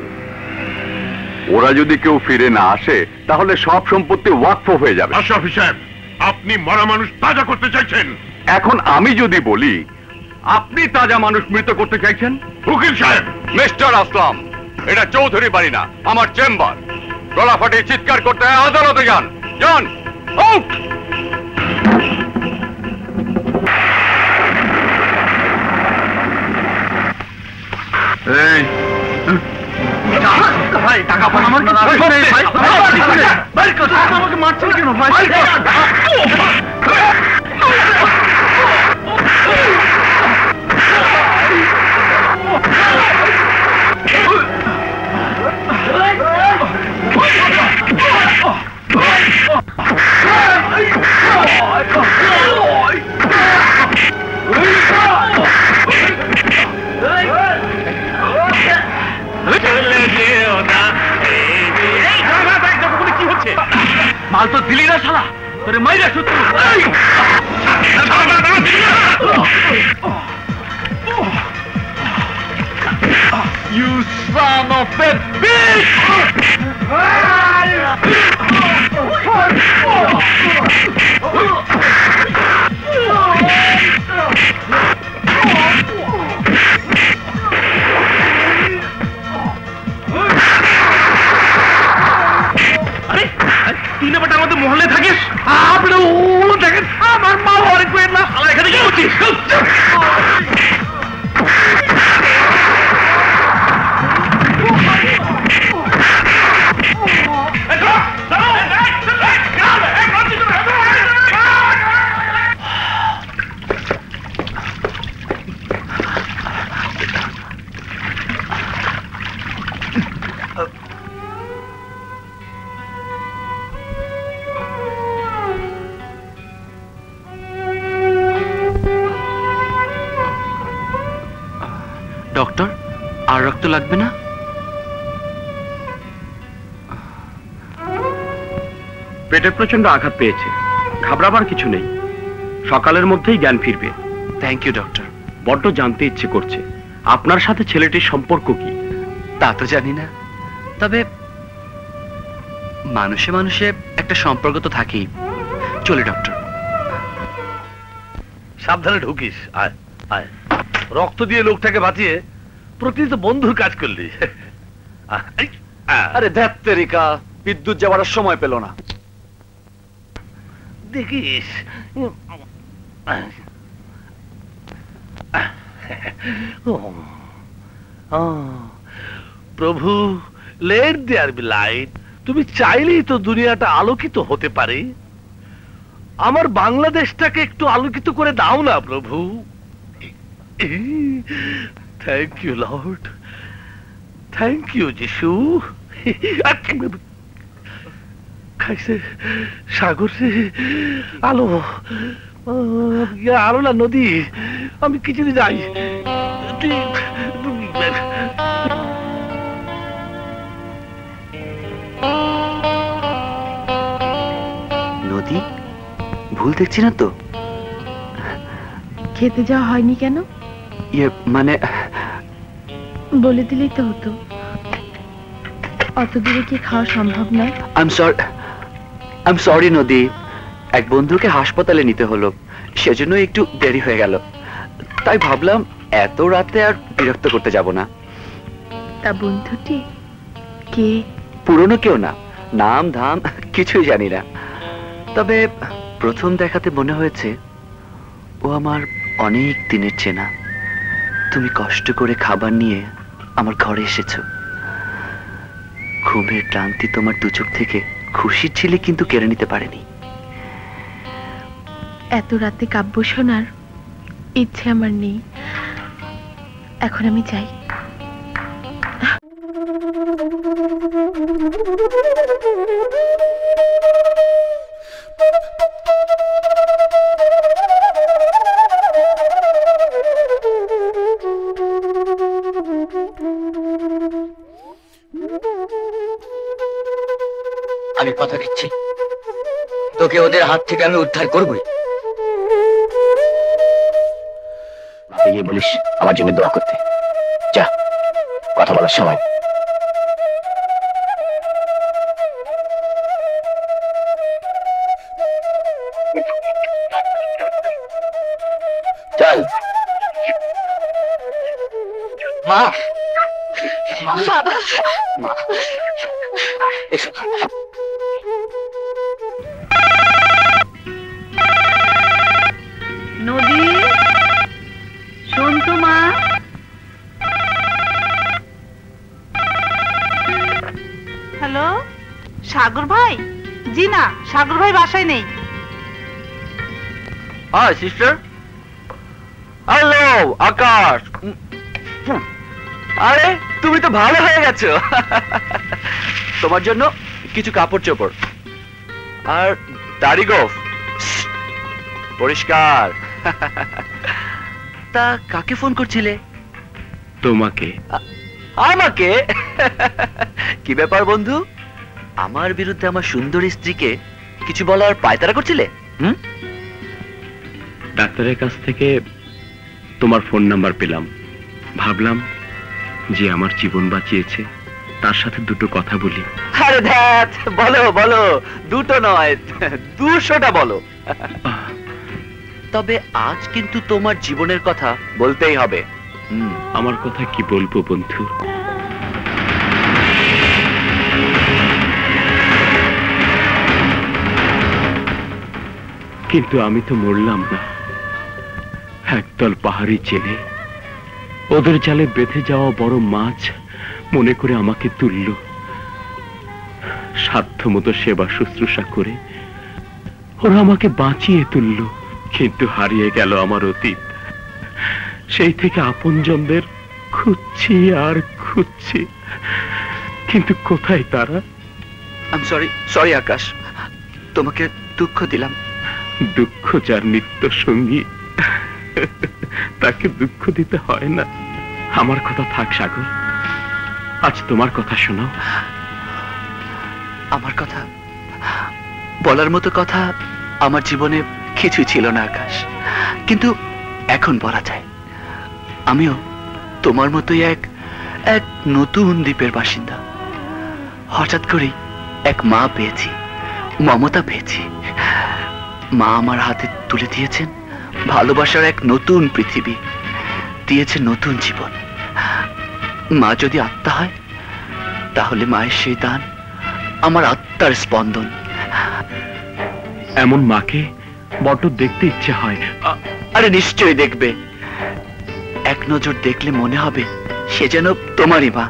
ওরা যদি কেউ ফিরে না আসে তাহলে সব সম্পত্তি ওয়াকফ হয়ে যাবে। আশরাফি সাহেব, আপনি মরা মানুষ তাজা করতে চাইছেন? এখন আমি যদি বলি আপনি তাজা মানুষ মৃত করতে চাইছেন? উকিল সাহেব। মিস্টার আসলাম, এটা চৌধুরী বাড়ি না, আমার চেম্বার। গলা ফাটিয়ে চিৎকার করতে হয় আদালতে যান। যান আউট। এই ভাই টাকা আমার আমাকে মারছেন কেন ভাই? মাল তো দিলি না শালা, তোরে মাইরা সত্যি। You son of a bitch! তিন বেটার মধ্যে মহলে থাকিস, আপনি দেখেন আমার মা অনেক না এখানে কি করছিস? ডক্টর, আর রক্ত লাগবে না? পেটে প্রচন্ড আঘাত পেয়েছে, ঘাবড়াবার কিছু নেই, সকালের মধ্যেই জ্ঞান ফিরবে। Thank you doctor. বড্ড জানতে ইচ্ছে করছে আপনার সাথে ছেলেটির সম্পর্ক কি। তা তো জানি না, তবে মানুষে মানুষে একটা সম্পর্ক তো থাকেই। চলে ডক্টর। সাবধানে ঢুকিস। আয় আয়, রক্ত দিয়ে লোকটাকে বাঁচিয়ে প্রকৃত বন্ধুর কাজ করলি। আরে ধ্যাত্তেরিকা, বিদ্যুৎ যাওয়ার সময় পেল না। দেখিস প্রভু, লেট দেয়ার বি লাইট। তুমি চাইলেই তো দুনিয়াটা আলোকিত হতে পারে। আমার বাংলাদেশটাকে একটু আলোকিত করে দাও না প্রভু। Thank you lord, thank you যিশু। খাইছে সাগর রে, আলো আলো না নদী, আমি কিছুদিন যাই। নদী ভুল দেখছি না তো? খেতে যাওয়া হয়নি কেন? ইয়ে মানে বলে দিলেই তো হতো। অত দূরে কি খাওয়া সম্ভব নয়? আই এম সরি নদী, এক বন্ধুকে হাসপাতালে নিতে হলো, সেজন্য একটু দেরি হয়ে গেল। তাই ভাবলাম এত রাতে আর বিরক্ত করতে যাব না। তা বন্ধুটি কে? পুরনো কেউ না, নাম ধাম কিছুই জানি না, তবে প্রথম দেখাতে মনে হয়েছে ও আমার অনেক দিনের চেনা। তুমি কষ্ট করে খাবার নিয়ে আমার ঘরে এসেছো, ঘুমের ক্লান্তি তোমার দু চোখ থেকে খুশির ছিলে কিন্তু কেড়ে নিতে পারেনি। এত রাতে কাব্য শোনার ইচ্ছে আমার নেই, এখন আমি যাই। আমি কথা দিচ্ছি তোকে ওদের হাত থেকে আমি উদ্ধার করবই। গিয়ে বলিস আমার জন্য দোয়া করতে। যা, কথা বলার সময়। চল। মা, বাবা, মা, এসো। নদী, শোন তো মা। হ্যালো, সাগর ভাই? জি না, সাগর ভাই বাসায় নেই। High sister. হ্যালো আকাশ। আরে তুমি তো ভালো হয়ে গেছো। তোমার জন্য কিছু কাপড় চোপড় আর দাড়ি গোফ পরিষ্কার। তা কাকে ফোন করছিলে? তোমাকে। আমাকে? কি ব্যাপার বন্ধু, আমার বিরুদ্ধে আমার সুন্দরী স্ত্রীকে কিছু বলার পায়তারা করছিলে? ডাক্তারের কাছ থেকে তোমার ফোন নাম্বার পেলাম, ভাবলাম যে আমার জীবন বাঁচিয়েছে তার সাথে দুটো কথা বলি। আরে ধ্যাত, বলো বলো, দুটো নয় 200টা বলো। তবে আজ কিন্তু তোমার জীবনের কথা বলতেই হবে। আমার কথা কি বলবো বন্ধু? কিন্তু আমি তো মরলাম না। একদল পাহাড়ি জেলে ওদের জালে বেঁধে যাওয়া বড় মাছ মনে করে আমাকে তুলল। সাধ্যমতো সেবা শুশ্রূষা করে ওরা আমাকে বাঁচিয়ে তুলল। কিন্তু হারিয়ে গেল আমার অতীত। সেই থেকে আপনজনদের খুঁজছি আর খুঁজছি, কিন্তু কোথায় তারা? সরি আকাশ, তোমাকে দুঃখ দিলাম। দুঃখ যার নিত্য সঙ্গী তাকে দুঃখ দিতে হয় না। আমার কথা থাক সাগর, আজ তোমার কথা শোনাও। আমার কথা বলার মতো কথা আমার জীবনে কিছুই ছিল না আকাশ, কিন্তু এখন বলা যায়। আমিও তোমার মতোই এক নতুন দ্বীপের বাসিন্দা। হঠাৎ করেই এক মা পেয়েছি, মমতা পেয়েছি। মা আমার হাতে তুলে দিয়েছেন ভালোবাসার এক নতুন পৃথিবী, দিয়েছে নতুন জীবন। মা যদি আত্মা হয় তাহলে মায়ের সেই দান আমার আত্মার স্পন্দন। এমন মাকে বড্ড দেখতে ইচ্ছে হয়। আরে নিশ্চয়ই দেখবে। এক নজর দেখলে মনে হবে সে যেন তোমারই মা।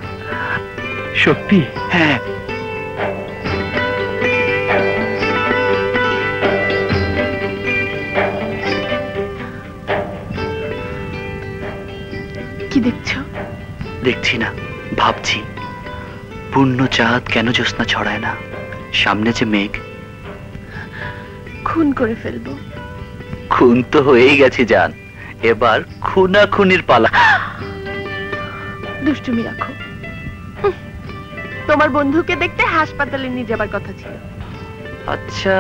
সত্যি? হ্যাঁ। কি দেখছো? দেখছি না, ভাবছি পূর্ণ চাঁদ কেন জ্যোৎস্না ছড়ায় না। সামনে যে মেঘ, খুন করে ফেলবো। খুন তো হয়েই গেছে জান, এবার খুনাখুনির পালা। দুষ্টুমি রাখো। তোমার বন্ধুকে দেখতে হাসপাতালে নিয়ে যাবার কথা ছিল। আচ্ছা,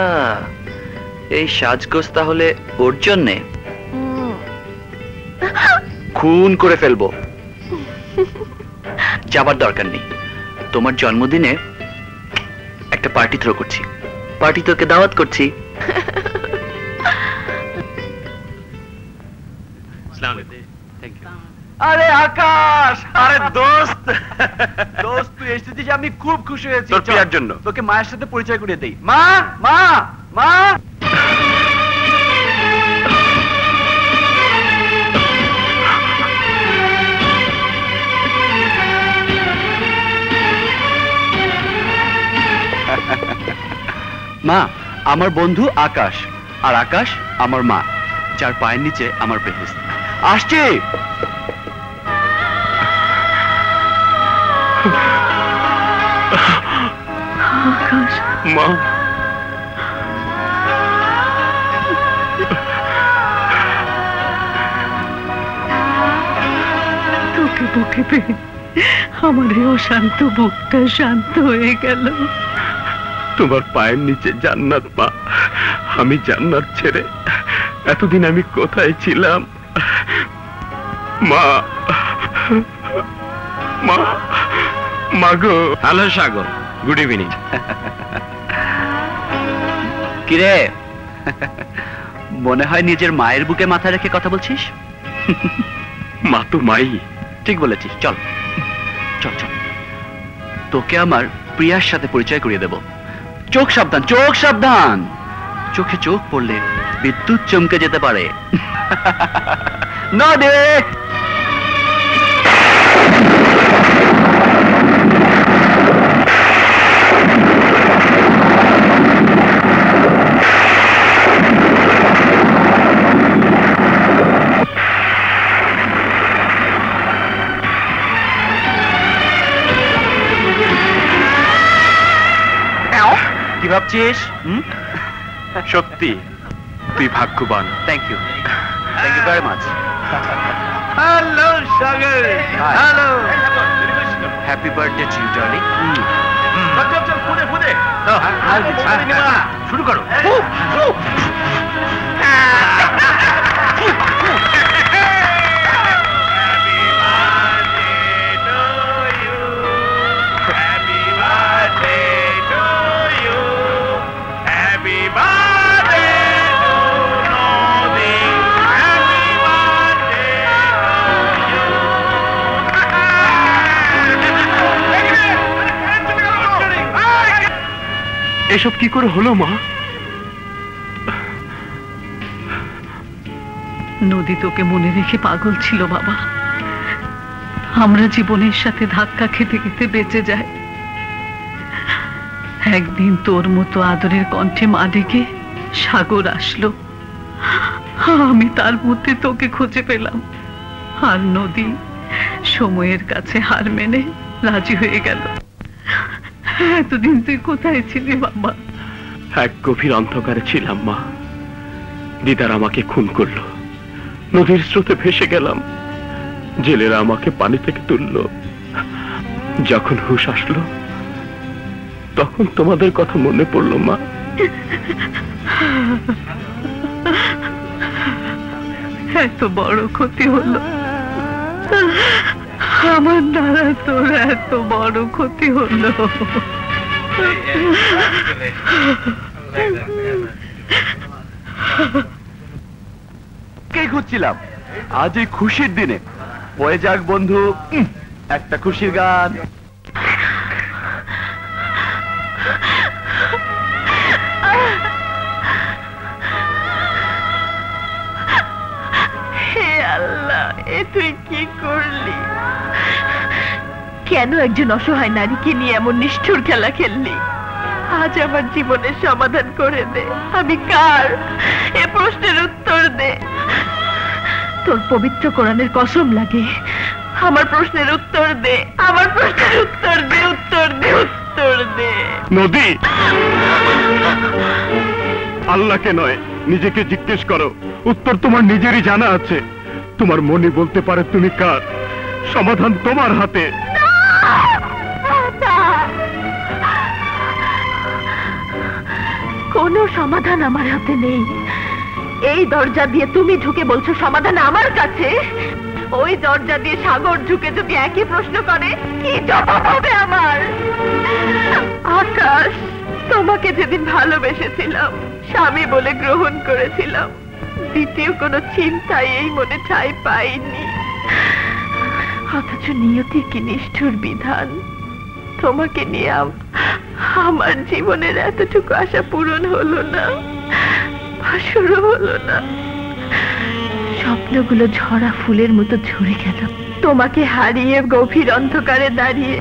এই সাজগোজ তাহলে ওর জন্যে? খুন করে ফেলবো, যাবার দরকার নেই। তোমার জন্মদিনে একটা পার্টি থ্রো করছি, পার্টি তোকে দাওয়াত করছি। আরে আকাশ, আরে দোস্ত, দোস্ত তুই এসেছিস, আমি খুব খুশি হয়েছি। তোর প্রিয়ার জন্য তোকে মায়ের সাথে পরিচয় করিয়ে দেই। মা মা মা। মা, আমার বন্ধু আকাশ, আর আকাশ আমার মা, যার পায়ের নিচে আমার বেহেশত। আসছে। আকাশ, মা। তোকে বুকে পেয়ে আমার এই অশান্ত বুকটা শান্ত হয়ে গেল। তোমার পায়ের নিচে জান্নাত মা। আমি জান্নাত ছেড়ে এতদিন আমি কোথায় ছিলাম মা? মা, মা গো। হ্যালো সাগর, গুড ইভিনিং। কিরে, মনে হয় নিজের মায়ের বুকে মাথা রেখে কথা বলছিস? মা তো মাই। ঠিক বলেছিস, চল চল চল, তোকে আমার প্রিয়ার সাথে পরিচয় করিয়ে দেব। চোখ সাবধান, চোখ সাবধান, চোখে চোখ পড়লে বিদ্যুৎ চমকে যেতে পারে। না দে। কি ভাবছিস? সত্যি তুই ভাগ্যবান। Thank you, thank you very much. Hello Sagar, hello. Happy birthday to you darling. চল চল, ফুদে ফুদে। শুরু করো। এসব কি করে হলো মা? নদী তোকে মনে রেখে পাগল ছিল বাবা। আমরা জীবনের সাথে ধাক্কা খেতে খেতে বেঁচে যাই। একদিন তোর মতো আদরের কণ্ঠে মা ডেকে সাগর আসলো। আমি তার মধ্যে তোকে খুঁজে পেলাম। আর নদী সময়ের কাছে হার মেনে রাজি হয়ে গেল। এতদিন তুই কোথায় ছিলি বাবা? এক গভীর অন্ধকারে ছিলাম মা। দিদার আমাকে খুন করলো, নদীর স্রোতে ভেসে গেলাম। জেলেরা আমাকে পানি থেকে তুললো। যখন হুঁশ আসলো তখন তোমাদের কথা মনে পড়লো মা। এত বড় ক্ষতি হলো আমার দ্বারা, তোর এত বড় ক্ষতি হলো। কে খুঁজছিলাম আজ এই খুশির দিনে। হয়ে যাক বন্ধু একটা খুশির গান। হে আল্লাহ, এ তুই কি করলি? কেন একজন অসহায় নারীকে নিয়ে এমন নিষ্ঠুর খেলা খেললি? আজ আমার জীবনের সমাধান করে দে। আমি কার, এ প্রশ্নের উত্তর দে। তোর পবিত্র কোরআনের কসম লাগে, আমার প্রশ্নের উত্তর দে। আমার প্রশ্নের উত্তর দে, উত্তর দে, উত্তর দে। নদী, আল্লাহকে নয় নিজেকে জিজ্ঞেস করো। উত্তর তোমার নিজেরই জানা আছে। তোমার মনে বলতে পারে তুমি কার। সমাধান তোমার হাতে। কোনো সমাধান আমার হাতে নেই। এই দরজা দিয়ে তুমি ঢুকে বলছো সমাধান আমার কাছে। ওই দরজা দিয়ে সাগর ঢুকে যদি একই প্রশ্ন করে, কি জবাব হবে আমার? আকাশ, তোমাকে যেদিন ভালোবেসেছিলাম, স্বামী বলে গ্রহণ করেছিলাম, দ্বিতীয় কোনো চিন্তাই এই মনে ঠাঁই পাইনি। অথচ নিয়তির কি নিষ্ঠুর বিধান। তোমাকে নিয়ে আমার জীবনের এতটুকু আশা পূরণ হলো না, শুরু হলো না। স্বপ্নগুলো ঝরা ফুলের মতো ঝরে গেল। তোমাকে হারিয়ে গভীর অন্ধকারে দাঁড়িয়ে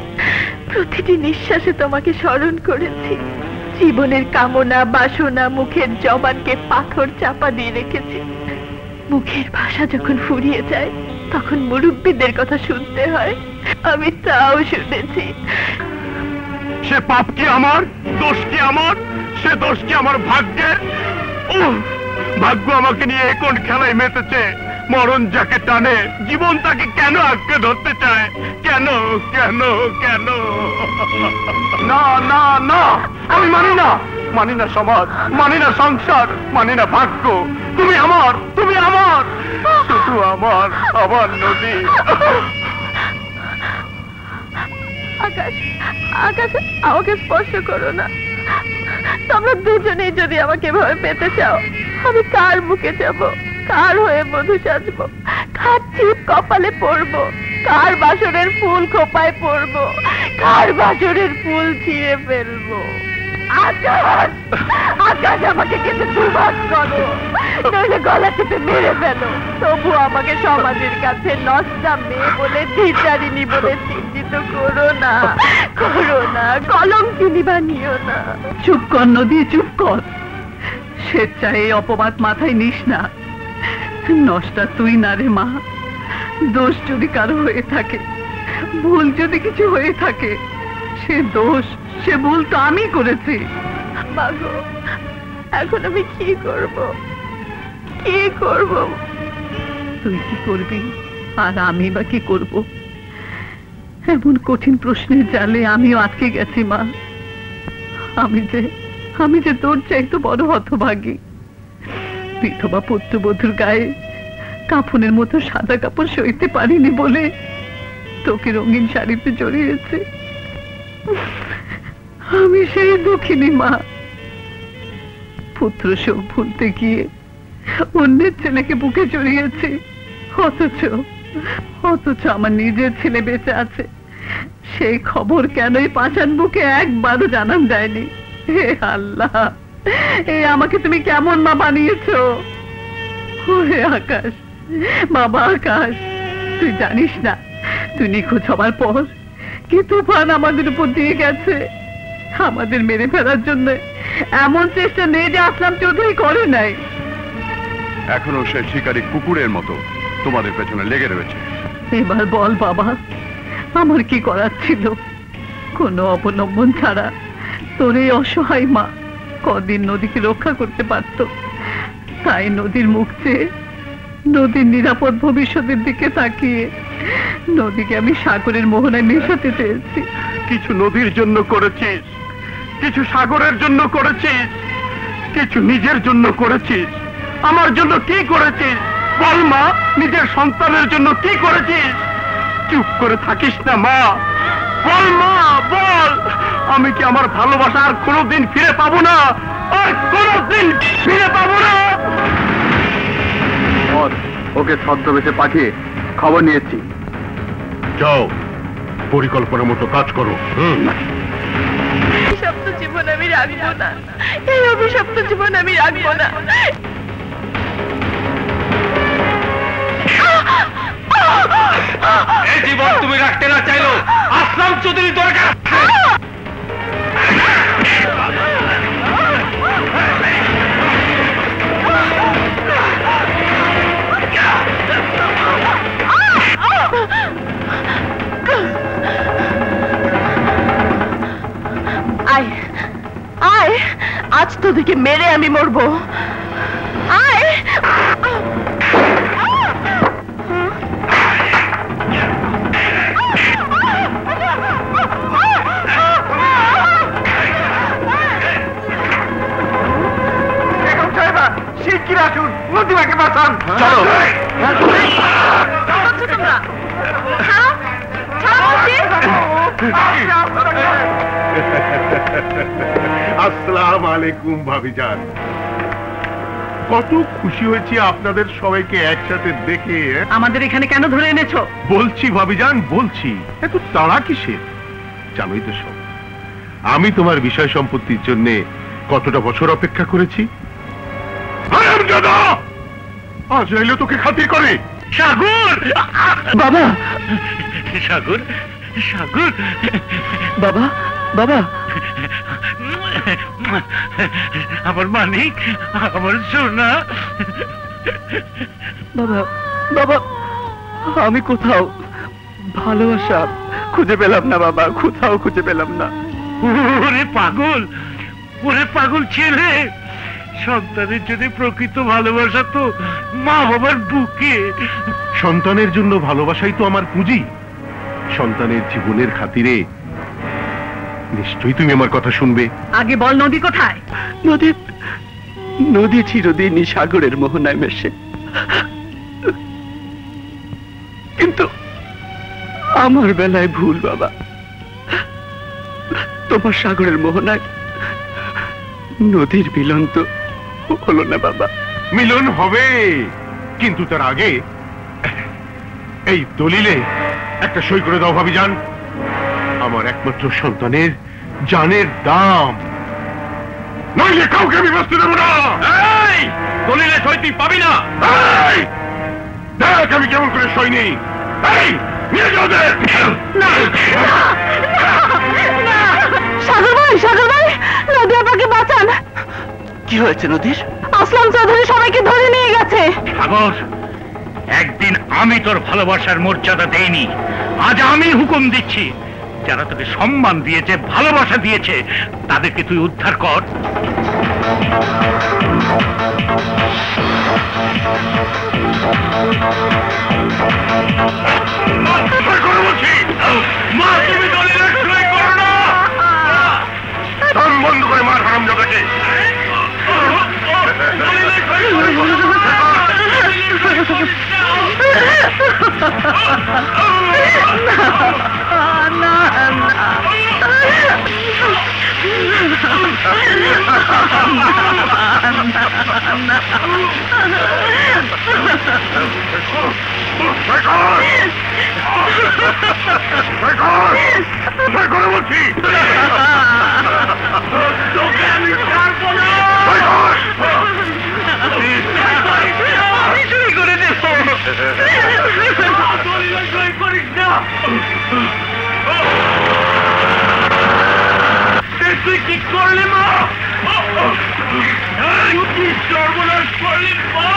প্রতিটি নিঃশ্বাসে তোমাকে স্মরণ করেছি। জীবনের কামনা বাসনা মুখের জবানকে পাথর চাপা দিয়ে রেখেছি। মুখের ভাষা যখন ফুরিয়ে যায় তখন মুরব্বীদের কথা শুনতে হয়। আমি তাও শুনেছি। সে পাপ কি আমার, দোষ কি আমার? সে দোষ কি আমার ভাগ্যের? ভাগ্য আমাকে নিয়ে কোন খেলায় মেতেছে। মরণ যাকে টানে জীবন তাকে কেন আঁকড়ে ধরতে চায়? কেন কেন কেন? না না না, আমি মানি না, মানি না সমাজ, মানি না সংসার, মানি না ভাগ্য। তুমি আমার, তুমি আমার, শুধু আমার, আমার নদী। আকাশ, আকাশ, আমাকে স্পর্শ করো না। তোমরা দুজনেই যদি আমাকে এভাবে পেতে চাও, আমি কার মুখে যাব, কার হয়ে মধু সাজবো, কার চিপ কপালে পরবো, কার বাসরের ফুল খোপায় পরবো, কার বাসরের ফুল ছিঁড়ে ফেলবো? আকাশ, আকাশ, আমাকে কিন্তু দুর্ভাগ করো, নইলে গলা চেপে মেরে ফেলো। তবু আমাকে সমাজের কাছে নষ্টা মেয়ে বলে, দ্বিচারিণী বলে চিহ্নিত করো না, করো না, কলঙ্কিনী বানিও না। চুপ কর নদী, চুপ কর। স্বেচ্ছায় এই অপবাদ মাথায় নিস না। নষ্টা তুই না রে মা। দোষ যদি কারো হয়ে থাকে, ভুল যদি কিছু হয়ে থাকে, সে দোষ, সে ভুল তো আমি করেছি। মাগো, এখন আমি কি করব, কি করব? তুই কি করবি আর আমি বা কি করব? এমন কঠিন প্রশ্নের জালে আমিও আটকে গেছি মা। আমি যে তোর চাইতে বড় হতভাগী। বিধবা পুত্রবধূর গায়ে কাফনের মতো সাদা কাপড় সইতে পারিনি বলে তোকে রঙিন শাড়িতে জড়িয়েছে। আমি সেই দুঃখিনী মা। পুত্র শোক ভুলতে গিয়ে অন্যের ছেলেকে বুকে জড়িয়েছে, অথচ আমার নিজের ছেলে বেঁচে আছে। সেই খবর কেনই পাষাণ বুকে একবারও জানান দেয়নি। হে আল্লাহ, এই আমাকে তুমি কেমন মা বানিয়েছো? ওরে আকাশ, বাবা আকাশ, তুই জানিস না তুই নিখোঁজ হবার পর কি তুফান আমাদের উপর দিয়ে গেছে। আমাদের মেরে ফেলার জন্য এমন চেষ্টা নেই যে আসলাম চৌধুরী করে নাই। এখনো সে শিকারী কুকুরের মতো তোমাদের পেছনে লেগে রয়েছে। এবার বল বাবা, আমার কি করার ছিল? কোনো অবলম্বন ছাড়া তোর এই অসহায় মা কদিন নদীকে রক্ষা করতে পারত। তাই নদীর মুখ চেয়ে, নদীর নিরাপদ ভবিষ্যতের দিকে তাকিয়ে নদীকে আমি সাগরের মোহনায় মেশাতে চেয়েছি। কিছু নদীর জন্য করেছিস, কিছু সাগরের জন্য করেছিস, কিছু নিজের জন্য করেছিস। আমার জন্য কি করেছিস বল মা? নিজের সন্তানের জন্য কি করেছিস? চুপ করে থাকিস না মা, বল মা, বল। আমি কি আমার ভালোবাসা আর কোনোদিন ফিরে পাবো না? আর কোনোদিন ফিরে পাবো না? ওকে ছদ্মবেশে পাঠিয়ে খবর নিয়েছি। যাও, পরিকল্পনা মতো কাজ করো। অভিশপ্ত জীবন আমি রাখবো না, এই অভিশপ্ত জীবন আমি রাখবো না। এই জীবন তুমি রাখতে না চাইলো আসলাম চৌধুরী দরকার। আয় আয়, আজ তোদেরকে মেরে আমি মরবো। আয়, শিগগির আসুন, নদীমাকে বাঁচান। চলো। আসসালামু আলাইকুম ভাবিজান। কত খুশি হয়েছি আপনাদের সবাইকে একসাথে দেখে। আমাদের এখানে কেন ধরে এনেছো? বলছি ভাবিজান, বলছি। এত তাড়া কিসের? জানোই তো সব, আমি তোমার বিষয় সম্পত্তির জন্য কতটা বছর অপেক্ষা করেছি। আজ এলো তোকে খাতির করে। সাগর বাবা, সাগর, সাগর বাবা, বাবা, আমার মানিক, আমার সোনা। বাবা, বাবা, আমি কোথাও ভালোবাসা খুঁজে পেলাম না বাবা, কোথাও খুঁজে পেলাম না। ওরে পাগল, ওরে পাগল ছেলে, সন্তানের জন্য প্রকৃত ভালোবাসা তো মা বাবার বুকে। সন্তানের জন্য ভালোবাসাই তো আমার পুঁজি। সন্তানের জীবনের খাতিরে নিশ্চয়ই তুমি আমার কথা শুনবে। আগে বল নদী কোথায়? নদী নদী চিরদিনই সাগরের মোহনায় মেশে, কিন্তু আমার বেলায় ভুল বাবা। তোমার সাগরের মোহনায় নদীর মিলন তো হলো না বাবা। মিলন হবে, কিন্তু তার আগে এই দলিলে একটা সই করে দাও ভাবিজান। আমার একমাত্র সন্তানের জানের দাম, নইলে কাউকে আমি বাঁচতে দেবো না। এই দলিলে সই তুই পাবি না। এই দেখ আমি কেমন করে সই নেই। এই নিয়ে যাও দেখ। সাগর ভাই, নদী আপাকে বাঁচান। কি হয়েছে নদীর? আসলাম চৌধুরী সবাইকে ধরে নিয়ে গেছে। সাগর, একদিন আমি তোর ভালোবাসার মর্যাদা দেইনি, আজ আমি হুকুম দিচ্ছি, যারা তোকে সম্মান দিয়েছে, ভালোবাসা দিয়েছে, তাদেরকে তুই উদ্ধার কর। মা তুমি দলিলে সই করো না। দম বন্ধ করে মার হারাম জগতে। তুই কি করলি মা? কি সর্বনাশ করলি মা?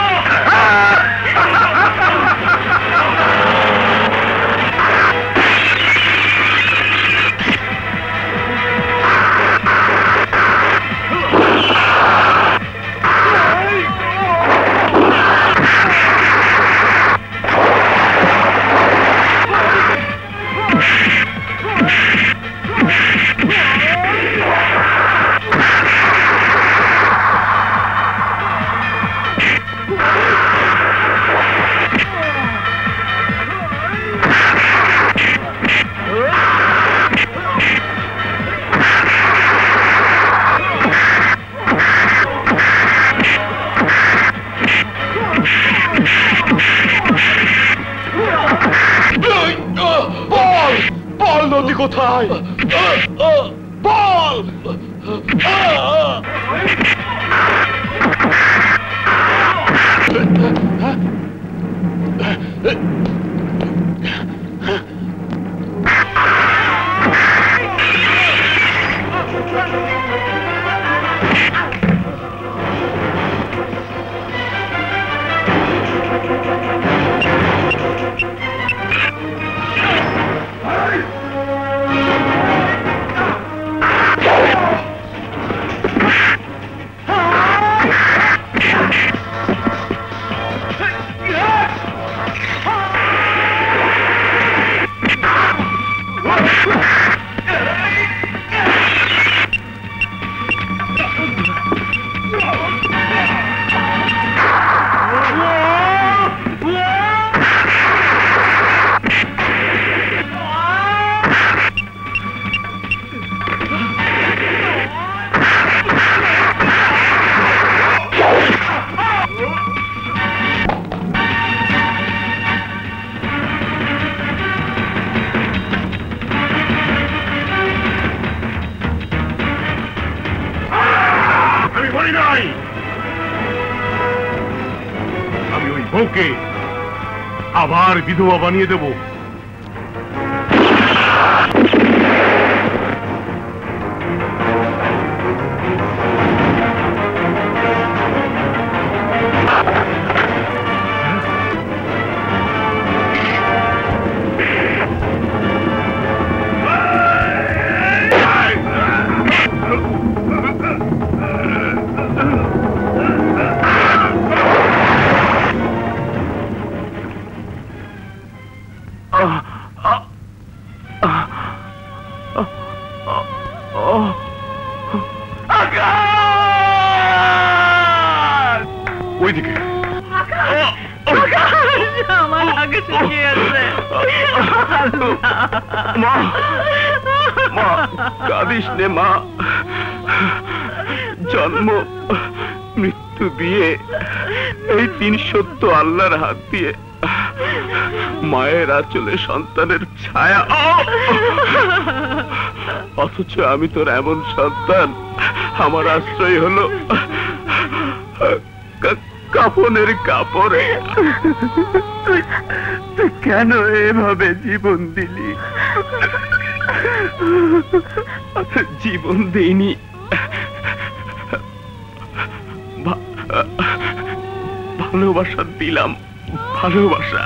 নদী কোথায়? বল। আমি ওই বউকে আবার বিধবা বানিয়ে দেব। ওইদিকে। আমার আগে থেকে আছে মা, মা কাঁদিস নে মা। জন্ম, মৃত্যু, বিয়ে, এই 3 সত্য আল্লাহর হাত দিয়ে। মায়ের আঁচলে সন্তানের ছায়া, অথচ আমি তোর এমন সন্তান, আমার আশ্রয় হলো কাফনের কাপড়ে। কেন এভাবে জীবন দিলি? জীবন দেইনি, ভালোবাসা দিলাম, ভালোবাসা।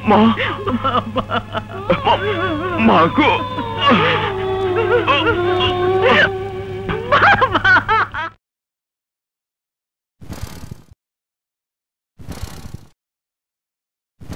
মা, মা গো।